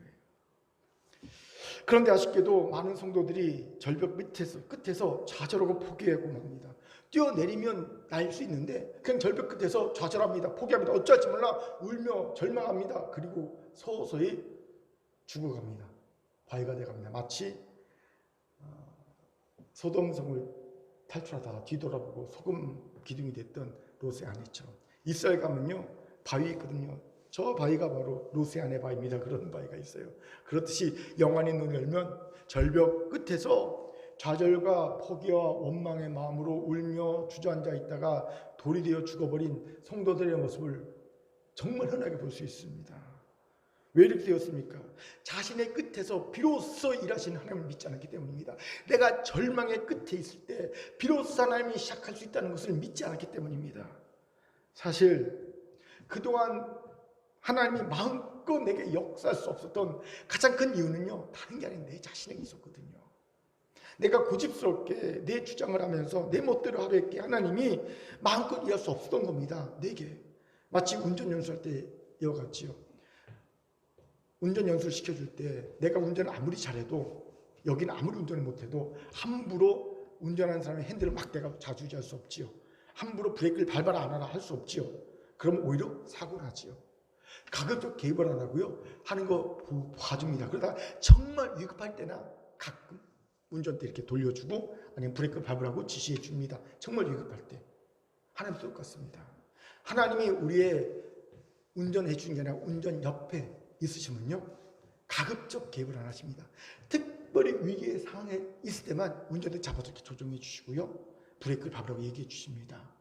그런데 아쉽게도 많은 성도들이 절벽 끝에서 좌절하고 포기하고 맙니다. 뛰어내리면 날 수 있는데 그냥 절벽 끝에서 좌절합니다. 포기합니다. 어찌할지 몰라 울며 절망합니다. 그리고 서서히 죽어갑니다. 바위가 돼갑니다. 마치 소돔성을 탈출하다가 뒤돌아보고 소금 기둥이 됐던 롯의 아내처럼. 이스라엘 가면요 바위 있거든요. 저 바위가 바로 롯의 아내 바위입니다. 그런 바위가 있어요. 그렇듯이 영안의 눈을 열면 절벽 끝에서 좌절과 포기와 원망의 마음으로 울며 주저앉아 있다가 돌이 되어 죽어버린 성도들의 모습을 정말 흔하게 볼 수 있습니다. 왜 이렇게 되었습니까? 자신의 끝에서 비로소 일하시는 하나님을 믿지 않았기 때문입니다. 내가 절망의 끝에 있을 때 비로소 하나님이 시작할 수 있다는 것을 믿지 않았기 때문입니다. 사실 그동안 하나님이 마음껏 내게 역사할 수 없었던 가장 큰 이유는요, 다른 게 아니라 내 자신에게 있었거든요. 내가 고집스럽게 내 주장을 하면서 내 멋대로 하려했기에 하나님이 마음껏 일할 수 없었던 겁니다. 내게. 마치 운전 연수할 때 이와 같지요. 운전 연수를 시켜줄 때 내가 운전을 아무리 잘해도, 여기는 아무리 운전을 못해도 함부로 운전하는 사람의 핸들을 막 내가 좌지우지할 수 없지요. 함부로 브레이크를 밟아라 안 하라 할 수 없지요. 그럼 오히려 사고를 하지요. 가급적 개입을 안 하고요, 하는 거 봐줍니다. 그러다 정말 위급할 때나 가끔 운전대 이렇게 돌려주고 아니면 브레이크를 밟으라고 지시해 줍니다. 정말 위급할 때. 하나님도 똑같습니다. 하나님이 우리의 운전해 주는 게 아니라 운전 옆에 있으시면요, 가급적 개입을 안 하십니다. 특별히 위기의 상황에 있을 때만 운전대 잡아서 이렇게 조정해 주시고요, 브레이크를 밟으라고 얘기해 주십니다.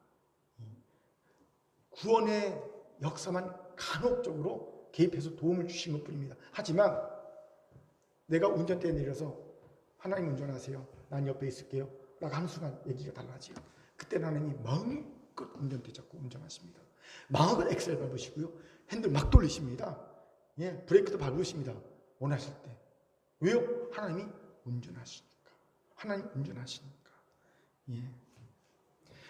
구원의 역사만 간혹적으로 개입해서 도움을 주신 것뿐입니다. 하지만 내가 운전대에 내려서 하나님 운전하세요, 난 옆에 있을게요 라고 하는 순간 얘기가 달라지요. 그때 하나님이 마음껏 운전대 잡고 운전하십니다. 마음껏 엑셀 밟으시고요, 핸들 막 돌리십니다. 브레이크도 밟으십니다. 원하실 때. 왜요? 하나님이 운전하시니까. 하나님 운전하시니까.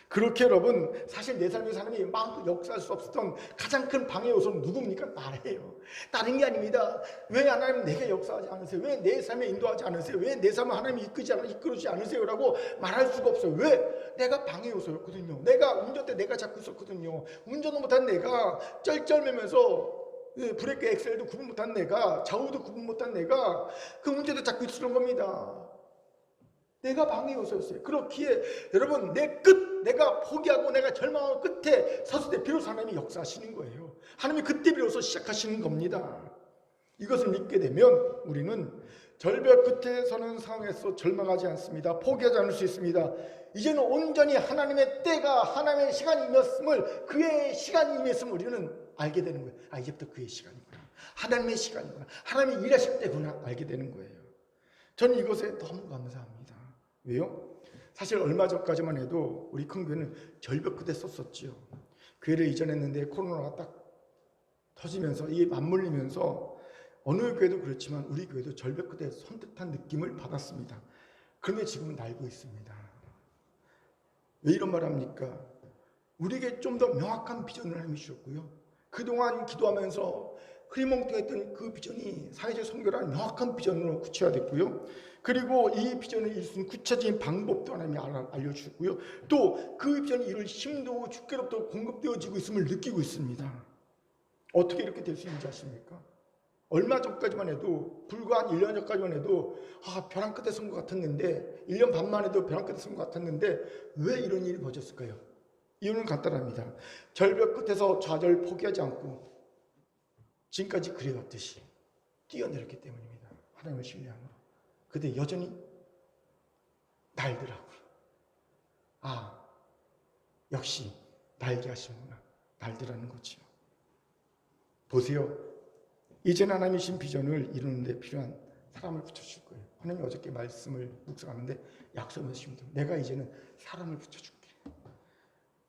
그렇게 여러분, 사실 내 삶의 사람이 마음껏 역사할 수 없었던 가장 큰 방해 요소는 누굽니까? 나예요. 다른 게 아닙니다. 왜 하나님 내게 역사하지 않으세요? 왜 내 삶에 인도하지 않으세요? 왜 내 삶을 하나님이 이끌어주지 않으세요? 라고 말할 수가 없어요. 왜? 내가 방해 요소였거든요. 내가 운전대 내가 잡고 있었거든요. 운전도 못한 내가 쩔쩔매면서 브레이크 엑셀도 구분 못한 내가, 좌우도 구분 못한 내가 그 운전대 잡고 있었던 겁니다. 내가 방해 요소였어요. 그렇기에 여러분, 내가 포기하고 내가 절망하고 끝에 섰을 때 비로소 하나님이 역사하시는 거예요. 하나님이 그때 비로소 시작하시는 겁니다. 이것을 믿게 되면 우리는 절벽 끝에 서는 상황에서 절망하지 않습니다. 포기하지 않을 수 있습니다. 이제는 온전히 하나님의 때가, 하나님의 시간이 임했음을, 그의 시간이 임했음을 우리는 알게 되는 거예요. 아, 이제부터 그의 시간이구나, 하나님의 시간이구나, 하나님이 일하실 때구나 알게 되는 거예요. 저는 이것에 너무 감사합니다. 왜요? 사실 얼마 전까지만 해도 우리 큰 교회는 절벽 끝에 섰었지요. 교회를 이전했는데 코로나가 딱 터지면서, 이게 맞물리면서 어느 교회도 그렇지만 우리 교회도 절벽 끝에 선 듯한 느낌을 받았습니다. 그런데 지금은 날고 있습니다. 왜 이런 말 합니까? 우리에게 좀 더 명확한 비전을 하나님이 주셨고요, 그동안 기도하면서 흐리멍텅했던 그 비전이 사회적 선교라는 명확한 비전으로 구체화됐고요, 그리고 이 비전을 이룰 수 있는 구체적인 방법도 하나님이 알려주고요, 또 그 비전이 이룰 힘도 주께로부터 공급되어지고 있음을 느끼고 있습니다. 어떻게 이렇게 될 수 있는지 아십니까? 얼마 전까지만 해도, 불과 한 1년 전까지만 해도 벼랑 끝에 선 것 같았는데, 1년 반만 해도 벼랑 끝에 선 것 같았는데 왜 이런 일이 벌어졌을까요? 이유는 간단합니다. 절벽 끝에서 좌절 포기하지 않고 지금까지 그래왔듯이 뛰어내렸기 때문입니다. 하나님을 신뢰함으로. 근데 여전히 날더라고요. 아, 역시 날게 하시는구나. 날더라는 거죠. 보세요. 이제는 하나님이 주신 비전을 이루는 데 필요한 사람을 붙여줄 거예요. 하나님이 어저께 말씀을 묵상하는데 약속을 해주십니다. 내가 이제는 사람을 붙여줄게.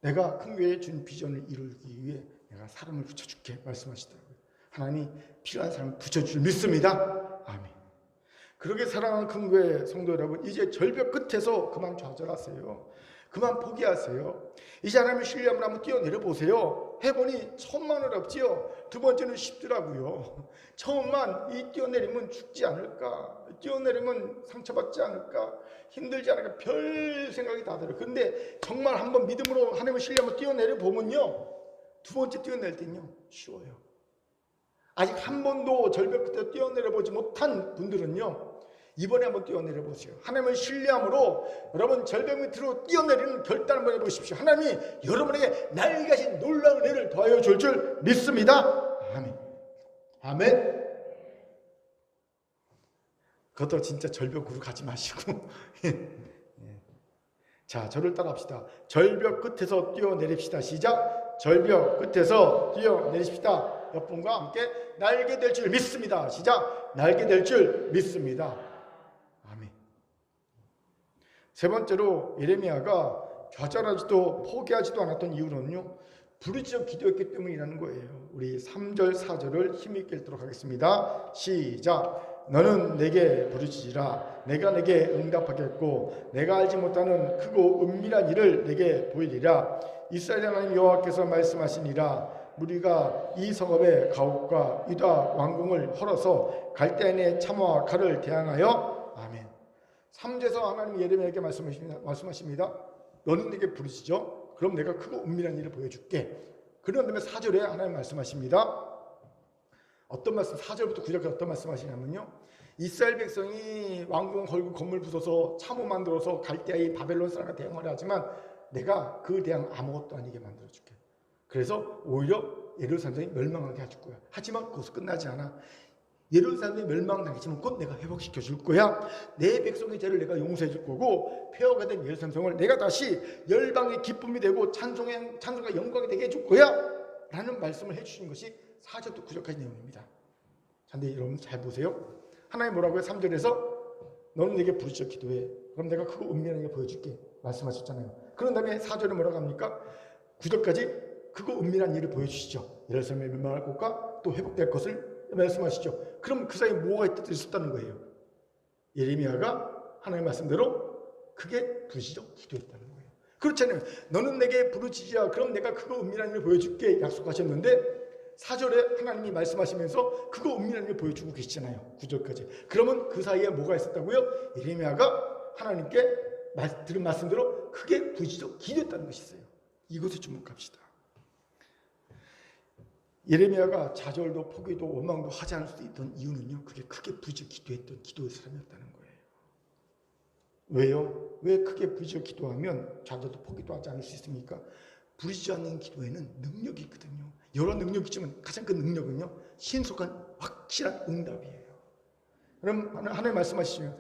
내가 큰 교회에 준 비전을 이루기 위해 내가 사람을 붙여줄게 말씀하시더라고요. 하나님이 필요한 사람을 붙여줄 믿습니다. 아멘. 그러게 사랑하는 큰 교회 성도 여러분, 이제 절벽 끝에서 그만 좌절하세요. 그만 포기하세요. 이제 하나님을 신뢰함으로 한번 뛰어내려 보세요. 해보니 처음만 어렵지요. 두 번째는 쉽더라고요. 처음만 이 뛰어내리면 죽지 않을까, 뛰어내리면 상처받지 않을까, 힘들지 않을까, 별 생각이 다 들어요. 근데 정말 한번 믿음으로 하나님을 신뢰하면 뛰어내려 보면요, 두 번째 뛰어낼 때는요 쉬워요. 아직 한 번도 절벽 끝에 뛰어내려 보지 못한 분들은요, 이번에 한번 뛰어내려 보세요. 하나님을 신뢰함으로 여러분 절벽 밑으로 뛰어내리는 결단 한번 해보십시오. 하나님이 여러분에게 날개가신 놀라운 은혜를 더하여 줄 줄 믿습니다. 아멘. 아멘. 그것도 진짜 절벽으로 가지 마시고 자, 저를 따라합시다. 절벽 끝에서 뛰어내립시다. 시작. 절벽 끝에서 뛰어내립시다. 옆분과 함께 날게 될 줄 믿습니다. 시작. 날게 될 줄 믿습니다. 아멘. 세 번째로 예레미야가 좌절하지도 포기하지도 않았던 이유는요, 부르짖어 기도했기 때문이라는 거예요. 우리 3절 4절을 힘있게 읽도록 하겠습니다. 시작. 너는 내게 부르짖으라. 내가 내게 응답하겠고 내가 알지 못하는 크고 은밀한 일을 내게 보이리라. 이스라엘 하나님 여호와께서 말씀하시니라. 우리가 이 성읍의 가옥과 유다 왕궁을 헐어서 갈대인의 참화와 칼을 대항하여. 아멘. 3절에서 하나님 예레미야에게 말씀하십니다. 너는 내게 부르짖어. 그럼 내가 크고 은밀한 일을 보여줄게. 그런 다음에 4절에 하나님 말씀하십니다. 어떤 말씀? 4절부터 9절까지 어떤 말씀하시냐면요, 이스라엘 백성이 왕궁 걸고 건물 부숴서 참호 만들어서 갈대아인 바벨론 사람과 대항하려 하지만 내가 그 대항 아무것도 아니게 만들어줄게. 그래서 오히려 예루살렘이 멸망하게 해줄 거야. 하지만 거기서 끝나지 않아. 예루살렘이 멸망당했지만 곧 내가 회복시켜 줄 거야. 내 백성의 죄를 내가 용서해 줄 거고 폐허가 된 예루살렘 성을 내가 다시 열방의 기쁨이 되고 찬송과 영광이 되게 해줄 거야 라는 말씀을 해주신 것이 4절부터 9절까지 내용입니다. 근데 여러분 잘 보세요. 하나님 뭐라고요? 3절에서 너는 내게 부르짖어 기도해. 그럼 내가 크고 은밀한 게 보여줄게 말씀하셨잖아요. 그런 다음에 4절에 뭐라고 합니까? 9절까지 크고 은밀한 일을 보여주시죠. 예루살렘이 멸망할 것과 또 회복될 것을 말씀하시죠. 그럼 그 사이에 뭐가 있었다는 거예요? 예레미야가 하나님의 말씀대로 크게 부르짖어 기도했다는 거예요. 그렇잖아요. 너는 내게 부르짖으라. 그럼 내가 크고 은밀한 일을 보여줄게 약속하셨는데 4절에 하나님이 말씀하시면서 그거 은밀한 일 보여주고 계시잖아요. 9절까지. 그러면 그 사이에 뭐가 있었다고요? 예레미야가 하나님께 들은 말씀대로 크게 부르짖어 기도했다는 것이 있어요. 이것에 주목합시다. 예레미야가 좌절도 포기도 원망도 하지 않을 수 있던 이유는요, 그게 크게 부르짖어 기도했던 기도의 사람이었다는 거예요. 왜요? 왜 크게 부르짖어 기도하면 좌절도 포기도 하지 않을 수 있습니까? 부르짖지 않는 기도에는 능력이 있거든요. 여러 능력이 있지만 가장 큰 능력은요, 신속한 확실한 응답이에요. 그럼 하나님 말씀하시면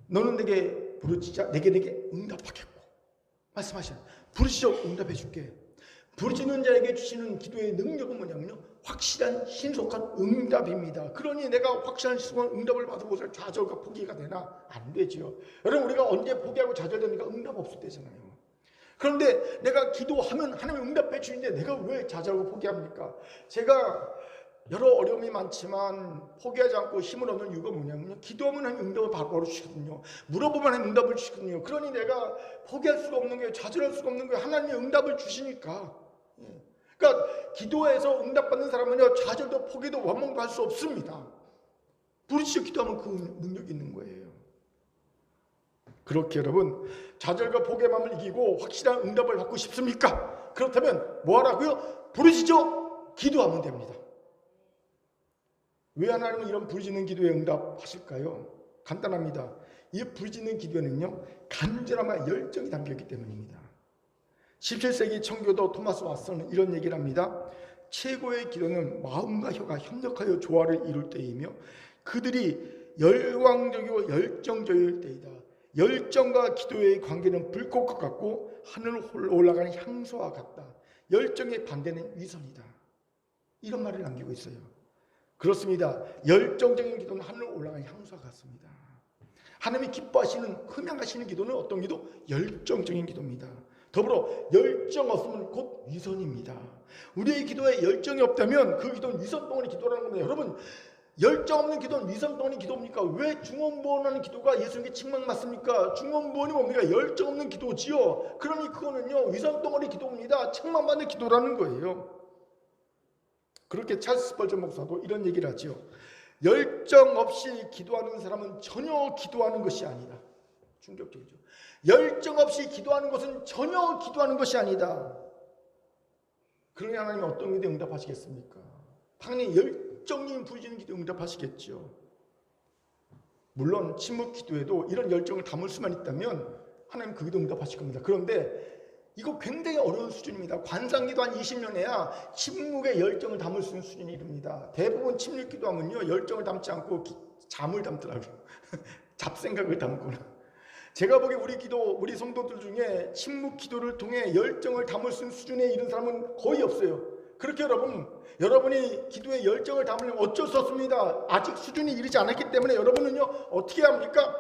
너는 내게 부르짖자. 내게 응답하겠고 말씀하시면 부르짖어 응답해 줄게. 부르짖는 자에게 주시는 기도의 능력은 뭐냐면요, 확실한 신속한 응답입니다. 그러니 내가 확실한 신속한 응답을 받아보자 좌절과 포기가 되나? 안 되죠. 여러분, 우리가 언제 포기하고 좌절되니까 응답 없을 때잖아요. 그런데 내가 기도하면 하나님이 응답해 주는데 내가 왜 좌절하고 포기합니까? 제가 여러 어려움이 많지만 포기하지 않고 힘을 얻는 이유가 뭐냐면요, 기도하면 하나님 응답을 바로 주시거든요. 물어보면 하나님 응답을 주시거든요. 그러니 내가 포기할 수가 없는 거예요. 좌절할 수가 없는 거예요. 하나님이 응답을 주시니까. 그러니까 기도해서 응답받는 사람은요, 좌절도 포기도 원망도 할 수 없습니다. 부르짖어 기도하면 그 능력이 있는 거예요. 그렇게 여러분, 좌절과 포기의 마음을 이기고 확실한 응답을 받고 싶습니까? 그렇다면 뭐 하라고요? 부르짖어 기도하면 됩니다. 왜 하나님은 이런 부르짖는 기도에 응답하실까요? 간단합니다. 이 부르짖는 기도에는요, 간절함과 열정이 담겨있기 때문입니다. 17세기 청교도 토마스 왓슨은 이런 얘기를 합니다. 최고의 기도는 마음과 혀가 협력하여 조화를 이룰 때이며 그들이 열광적이고 열정적일 때이다. 열정과 기도의 관계는 불꽃과 같고 하늘을 올라가는 향수와 같다. 열정의 반대는 위선이다. 이런 말을 남기고 있어요. 그렇습니다. 열정적인 기도는 하늘을 올라가는 향수와 같습니다. 하나님이 기뻐하시는, 흠양하시는 기도는 어떤 기도? 열정적인 기도입니다. 더불어 열정 없으면 곧 위선입니다. 우리의 기도에 열정이 없다면 그 기도는 위선 덩어리 기도라는 겁니다. 여러분, 열정 없는 기도는 위선 덩어리 기도입니까? 왜 중언부언하는 기도가 예수님께 책망받습니까? 중언부언이 뭡니까? 열정 없는 기도지요. 그러니 그거는요, 위선 덩어리 기도입니다. 책망받는 기도라는 거예요. 그렇게 찰스 스펄전 목사도 이런 얘기를 하죠. 열정 없이 기도하는 사람은 전혀 기도하는 것이 아니다. 충격적이죠. 열정 없이 기도하는 것은 전혀 기도하는 것이 아니다. 그러니 하나님은 어떤 기도에 응답하시겠습니까? 당연히 열정이 부르짖는 기도에 응답하시겠죠. 물론 침묵 기도에도 이런 열정을 담을 수만 있다면 하나님 그 기도 응답하실 겁니다. 그런데 이거 굉장히 어려운 수준입니다. 관상기도 한 20년 해야 침묵의 열정을 담을 수 있는 수준이 이릅니다. 대부분 침묵 기도하면요, 열정을 담지 않고 잠을 담더라고요. 잡생각을 담거나. 제가 보기에 우리 성도들 중에 침묵 기도를 통해 열정을 담을 수 있는 수준에 이른 사람은 거의 없어요. 그렇게 여러분이 기도에 열정을 담으려면 어쩔 수 없습니다. 아직 수준이 이르지 않았기 때문에 여러분은요, 어떻게 해야 합니까?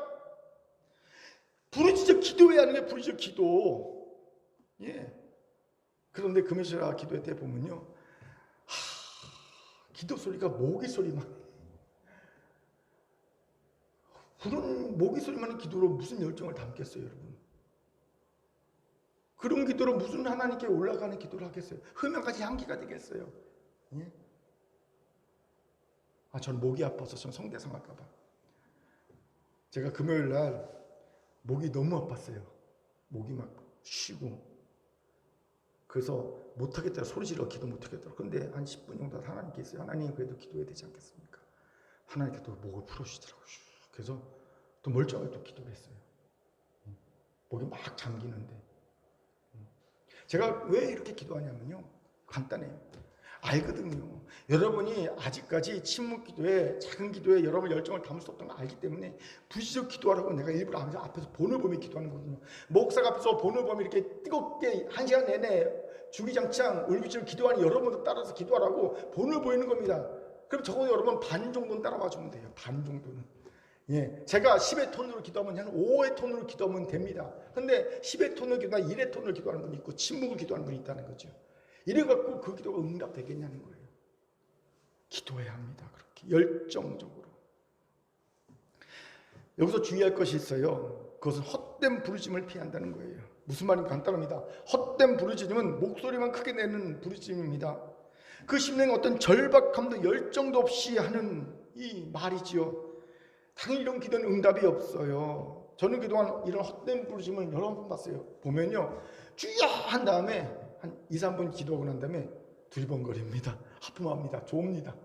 부르짖어 기도해야 하는 게 부르짖어 기도. 예. 그런데 금요일날 기도회 때 보면요, 기도 소리가 모기 소리만, 그런 모기 소리만의 기도로 무슨 열정을 담겠어요, 여러분? 그런 기도로 무슨 하나님께 올라가는 기도를 하겠어요? 흠양까지 향기가 되겠어요? 예? 전 목이 아파서 전 성대상 할까봐. 제가 금요일날 목이 너무 아팠어요. 목이 막 쉬고. 그래서 못하겠다, 소리 지르고 기도 못하겠더라고요. 근데 한 10분 정도 하나님께 있어요. 하나님 그래도 기도해야 되지 않겠습니까? 하나님께 또 목을 풀어주시더라고요. 그래서 또 멀쩡하게 또 기도를 했어요. 목이 막 잠기는데. 제가 왜 이렇게 기도하냐면요, 간단해요. 알거든요. 여러분이 아직까지 침묵 기도에, 작은 기도에 여러분 열정을 담을 수 없다는 걸 알기 때문에 부지적 기도하라고 내가 일부러 앞에서 본을 보며 기도하는 거거든요. 목사가 앞에서 본을 보며 이렇게 뜨겁게 1시간 내내 주기장창 울부짖어 기도하니 여러분도 따라서 기도하라고 본을 보이는 겁니다. 그럼 적어도 여러분 반 정도는 따라와 주면 돼요. 반 정도는. 예, 제가 10의 톤으로 기도하면 한 5의 톤으로 기도하면 됩니다. 근데 10의 톤으로 기도하면 1의 톤으로 기도하는 분이 있고 침묵을 기도하는 분이 있다는 거죠. 이래갖고 그 기도가 응답되겠냐는 거예요. 기도해야 합니다. 그렇게 열정적으로. 여기서 주의할 것이 있어요. 그것은 헛된 부르짖음을 피한다는 거예요. 무슨 말인가 간단합니다. 헛된 부르짖음은 목소리만 크게 내는 부르짖음입니다. 그 심령에 어떤 절박함도 열정도 없이 하는 이 말이지요. 당연히 이런 기도는 응답이 없어요. 저는 그동안 이런 헛된 부르짖음을 여러 번 봤어요. 보면요, 주여 한 다음에 한 2, 3분 기도하고 난 다음에 두리번거립니다. 하품합니다. 좋습니다.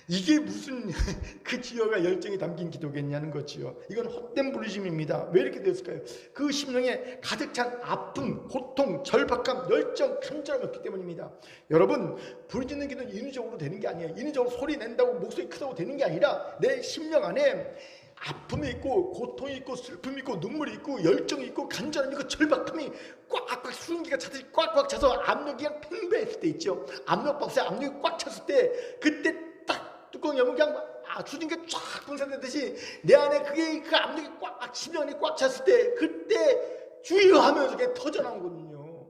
이게 무슨 그 주여가 열정이 담긴 기도겠냐는 거지요. 이건 헛된 부르짖음입니다. 왜 이렇게 되었을까요? 그 심령에 가득 찬 아픔, 고통, 절박함, 열정, 간절함이 없기 때문입니다. 여러분, 부르짖는 기도는 인위적으로 되는 게 아니에요. 인위적으로 소리 낸다고 목소리 크다고 되는 게 아니라 내 심령 안에 아픔이 있고 고통이 있고 슬픔이 있고 눈물이 있고 열정이 있고 간절함이 있고 절박함이 꽉꽉 수증기가 차듯이 꽉꽉 차서 압력이 그냥 팽배했을 때 있죠. 압력박스에 압력이 꽉 찼을 때 그때 딱 뚜껑 열면 그냥 수증기가 쫙 분산되듯이 내 안에 그게 그 압력이 꽉 심장이 꽉 찼을 때 그때 주여 하면서 그게 터져나오거든요.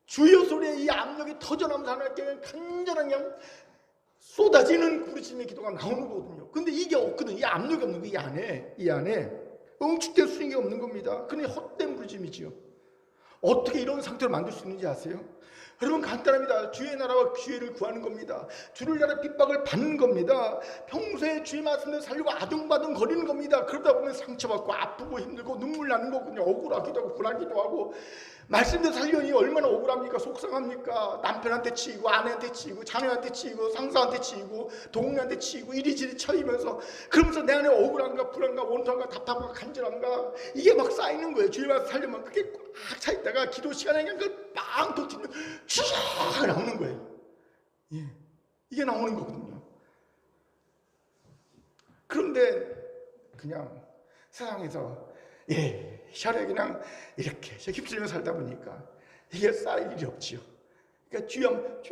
주여 소리에 이 압력이 터져나오면서 하나님께 간절한 그냥 쏟아지는 부르짖음의 기도가 나오는 거거든요. 근데 이게 없거든. 이 압력이 없는 거, 이 안에 응축된 수준이 없는 겁니다. 그러니 헛된 부르짖음이지요. 어떻게 이런 상태를 만들 수 있는지 아세요? 여러분 간단합니다. 주의 나라와 기회를 구하는 겁니다. 주를 나라 핍박을 받는 겁니다. 평소에 주의 말씀을 살려고 아둥바둥 거리는 겁니다. 그러다 보면 상처받고 아프고 힘들고 눈물 나는 거군요. 억울하기도 하고 불안하기도 하고 말씀대로 살려니 얼마나 억울합니까? 속상합니까? 남편한테 치이고 아내한테 치이고 자녀한테 치이고 상사한테 치이고 동료한테 치이고 이리저리 쳐이면서 그러면서 내 안에 억울한가 불안가 원통한가 답답한가 간절한가 이게 막 쌓이는 거예요. 주일 와서 살려면 그게 꽉 차있다가 기도 시간에 그냥 그걸 빵 터뜨리면 쫙 나오는 거예요. 예, 이게 나오는 거거든요. 그런데 그냥 세상에서 혈액 그냥 이렇게 휩쓸며 살다 보니까 이게 쌓일 일이 없지요. 그러니까 주여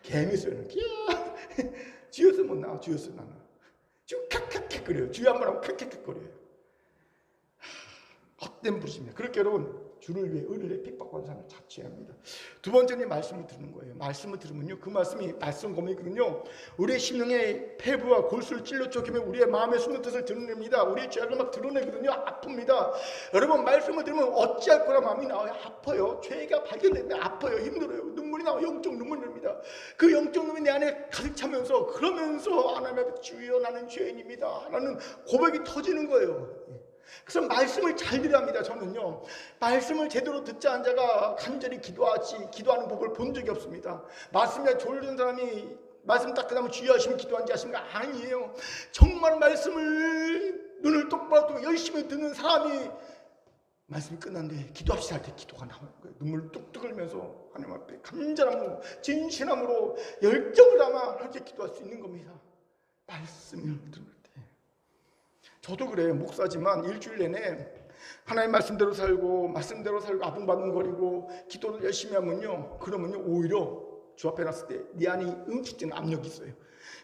개미 소리는 주여서 못 나와. 주여서 나와. 쭉 칵칵칵거려요. 주여 한번 하면 칵칵칵거려요. 헛된 부르심이에요. 그렇게 여러분 주를 위해 의를 위해 핍박받는 삶을 자취해야 합니다. 두 번째는 말씀을 듣는 거예요. 말씀을 들으면요, 그 말씀이 말씀 검이거든요. 우리의 심령의 폐부와 골수를 찔러 쪼개며 우리의 마음의 숨은 뜻을 드러냅니다. 우리의 죄악을 막 드러내거든요. 아픕니다. 여러분 말씀을 들으면 어찌할 거라 마음이 나와요. 아파요. 죄가 발견되면 아파요. 힘들어요. 눈물이 나와. 영적 눈물이 납니다. 그 영적 눈물이 내 안에 가득 차면서 그러면서 하나님 앞에 주여 나는 죄인입니다 라는 고백이 터지는 거예요. 그래서 말씀을 잘 들어야 합니다. 저는요, 말씀을 제대로 듣지 않은 자가 간절히 기도하는 법을 본 적이 없습니다. 말씀에 졸린 사람이 말씀 딱 끝나면 주여 하시면 기도한지 하십니까? 아니에요. 정말 말씀을 눈을 똑바로 뜨고 열심히 듣는 사람이 말씀이 끝났는데 기도합시다 할 때 기도가 나오는 거예요. 눈물 뚝뚝 흘리면서 하나님 앞에 간절함으로 진실함으로 열정을 담아 그렇게 기도할 수 있는 겁니다. 말씀을 들을 때. 저도 그래요. 목사지만 일주일 내내 하나님 말씀대로 살고 아둥바둥거리고 기도를 열심히 하면요, 그러면요 오히려 주 앞에 놨을 때 네 안이 응축되는 압력이 있어요.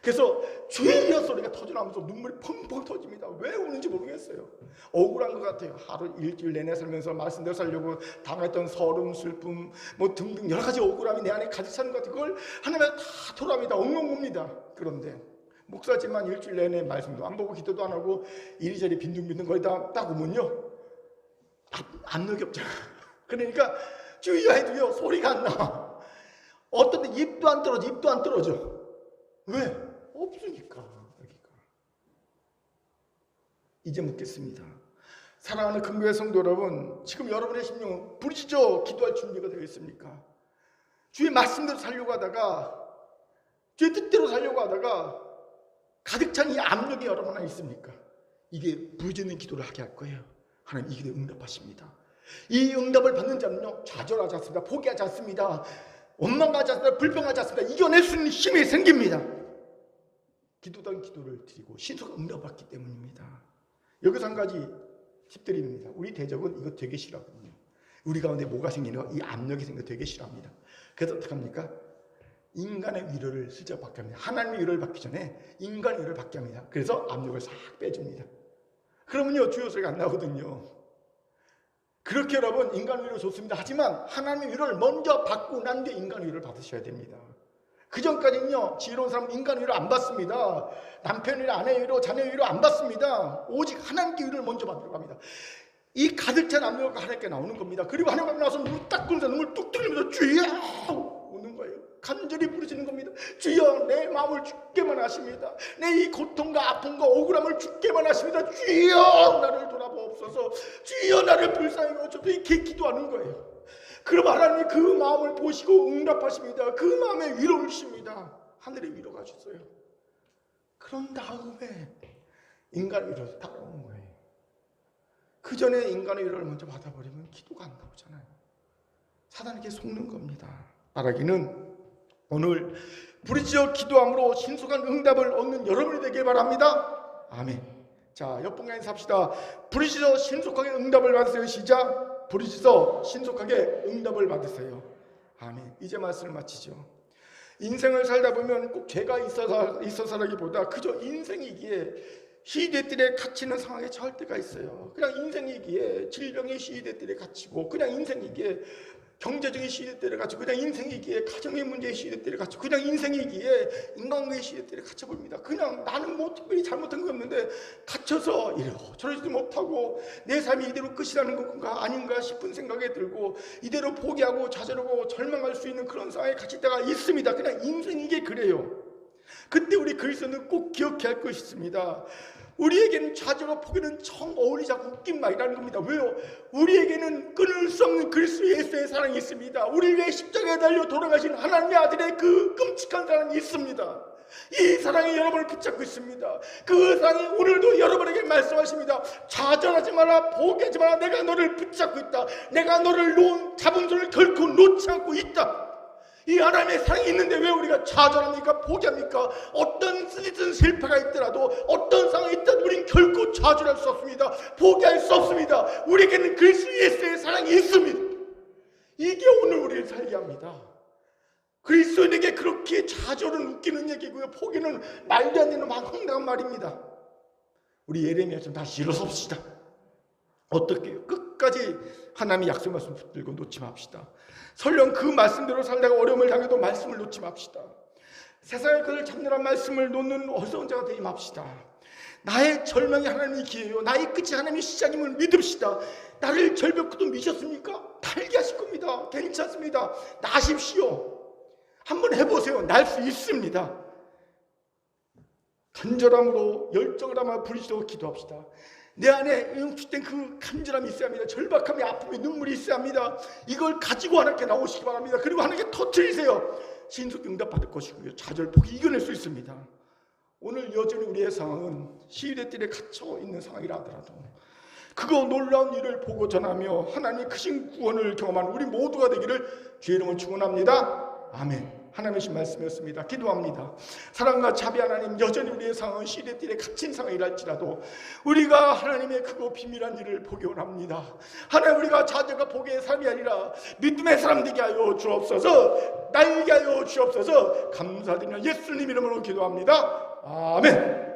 그래서 주여 소리가 터져나오면서 눈물이 펑펑 터집니다. 왜 우는지 모르겠어요. 억울한 것 같아요. 하루 일주일 내내 살면서 말씀대로 살려고 당했던 서름, 슬픔 뭐 등등 여러 가지 억울함이 내 안에 가득 차는 것 같아요. 그걸 하나님한테 다 토로합니다. 엉엉옵니다. 그런데 목사지만 일주일 내내 말씀도 안 보고 기도도 안 하고 이리저리 빈둥빈둥 거리다 딱 오면요 압력이 없잖아. 그러니까 주여 해도요 소리가 안 나. 어떤 데 입도 안 떨어져. 왜? 없으니까. 여기가. 이제 묻겠습니다. 사랑하는 금교회 성도 여러분, 지금 여러분의 심령은 부르짖어 기도할 준비가 되어 있습니까? 주의 말씀대로 살려고 하다가 주의 뜻대로 살려고 하다가 가득 찬 이 압력이 여러분 안에 있습니까? 이게 부르짖는 기도를 하게 할 거예요. 하나님 이 기도에 응답하십니다. 이 응답을 받는 자는요 좌절하지 않습니다. 포기하지 않습니다. 원망하지 않습니다. 불평하지 않습니다. 이겨낼 수 있는 힘이 생깁니다. 기도단 기도를 드리고 신속한 응답받기 때문입니다. 여기서 한 가지 팁드립니다. 우리 대적은 이거 되게 싫어하거든요. 우리 가운데 뭐가 생기는 이 압력이 생겨 되게 싫어합니다. 그래서 어떻게 합니까? 인간의 위로를 슬쩍 받게 합니다. 하나님의 위로를 받기 전에 인간의 위로를 받게 합니다. 그래서 압력을 싹 빼줍니다. 그러면요 주여 소리가 안 나거든요. 그렇게 여러분 인간 위로 좋습니다. 하지만 하나님의 위로를 먼저 받고 난 뒤에 인간 위로를 받으셔야 됩니다. 그 전까지는요 지혜로운 사람은 인간 위로 안 받습니다. 남편 위로, 아내 위로, 자녀 위로 안 받습니다. 오직 하나님께 위로를 먼저 받으려고 합니다. 이 가득 찬 압력이 하나님께 나오는 겁니다. 그리고 하나님 앞에 나와서 눈을 딱 끄면서 눈물 뚝 흘리면서 주여 우는 거예요. 간절히 부르시는 겁니다. 주여 내 마음을 죽게만 하십니다. 내 이 고통과 아픔과 억울함을 죽게만 하십니다. 주여 나를 돌아보옵소서. 주여 나를 불쌍히 여겨주옵소서. 이렇게 기도하는 거예요. 그럼 하나님이 그 마음을 보시고 응답하십니다. 그 마음에 위로를 주십니다. 하늘의 위로가 주세요. 그런 다음에 인간의 위로가 다가오는 거예요. 그 전에 인간의 위로를 먼저 받아버리면 기도가 안 나오잖아요. 사단에게 속는 겁니다. 바라기는 오늘 부르짖어 기도함으로 신속한 응답을 얻는 여러분이 되길 바랍니다. 아멘. 자, 옆분과 인사합시다. 부르짖어 신속하게 응답을 받으세요. 시작. 부르짖어 신속하게 응답을 받으세요. 아멘. 이제 말씀을 마치죠. 인생을 살다 보면 꼭 죄가 있어서라기보다 그저 인생이기에 시대들에 갇히는 상황에 처할 때가 있어요. 그냥 인생이기에 질병의 시대들에 갇히고, 그냥 인생이기에 경제적인 시대들에 갇히고, 그냥 인생이기에 가정의 문제의 시대들에 갇히고, 그냥 인생이기에 인간관계의 시대들에 갇혀버립니다. 그냥 나는 뭐 특별히 잘못한 거 없는데 갇혀서 저러지도 못하고 내 삶이 이대로 끝이라는 건가 아닌가 싶은 생각이 들고 이대로 포기하고 좌절하고 절망할 수 있는 그런 상황에 갇힐 때가 있습니다. 그냥 인생이게 그래요. 그때 우리 그리스도는 꼭 기억해야 할 것이 있습니다. 우리에게는 좌절과 포기는 정 어울리지 않고 웃긴 말이라는 겁니다. 왜요? 우리에게는 끊을 수 없는 그리스도 예수의 사랑이 있습니다. 우리 위해 십자가에 달려 돌아가신 하나님의 아들의 그 끔찍한 사랑이 있습니다. 이 사랑이 여러분을 붙잡고 있습니다. 그 사랑이 오늘도 여러분에게 말씀하십니다. 좌절하지 마라, 포기하지 마라. 내가 너를 붙잡고 있다. 내가 너를 잡은 손을 결코 놓지 않고 있다. 이 하나님의 사랑이 있는데 왜 우리가 좌절합니까? 포기합니까? 어떤 쓰디쓴 실패가 있더라도, 어떤 상황이 있더라도 우리는 결코 좌절할 수 없습니다. 포기할 수 없습니다. 우리에게는 그리스도 예수의 사랑이 있습니다. 이게 오늘 우리를 살게 합니다. 그리스도인에게 그렇게 좌절은 웃기는 얘기고요, 포기는 말도 안 되는 막 황당한 말입니다. 우리 예레미야 좀 다시 일어섭시다. 어떻게 해요? 끝까지 하나님의 약속 말씀 붙들고 놓지 맙시다. 설령 그 말씀대로 살다가 어려움을 당해도 말씀을 놓지 맙시다. 세상의 그를 잡느란 말씀을 놓는 어리석은 자가 되지 맙시다. 나의 절망이 하나님의 기회요, 나의 끝이 하나님의 시작임을 믿읍시다. 나를 절벽도 미셨습니까? 달게 하실 겁니다. 괜찮습니다. 나십시오. 한번 해보세요. 날 수 있습니다. 간절함으로 열정을 담아 부르시도록 기도합시다. 내 안에 응축된 그 간절함이 있어야 합니다. 절박함이, 아픔이, 눈물이 있어야 합니다. 이걸 가지고 하나님께 나오시기 바랍니다. 그리고 하나님께 터뜨리세요. 신속히 응답받을 것이고요, 좌절, 포기 이겨낼 수 있습니다. 오늘 여전히 우리의 상황은 시일의 뜰에 갇혀 있는 상황이라 하더라도 그거 놀라운 일을 보고 전하며 하나님의 크신 구원을 경험한 우리 모두가 되기를 주의 이름으로 축원합니다. 아멘. 하나님의 신 말씀이었습니다. 기도합니다. 사랑과 자비 하나님, 여전히 우리의 상황은 시대 뜰에 갇힌 상황이랄지라도 우리가 하나님의 크고 비밀한 일을 보기 원합니다. 하나님, 우리가 좌절과 포기의 삶이 아니라 믿음의 사람 되게 하여 주옵소서. 날게 하여 주옵소서. 감사드리며 예수님 이름으로 기도합니다. 아멘.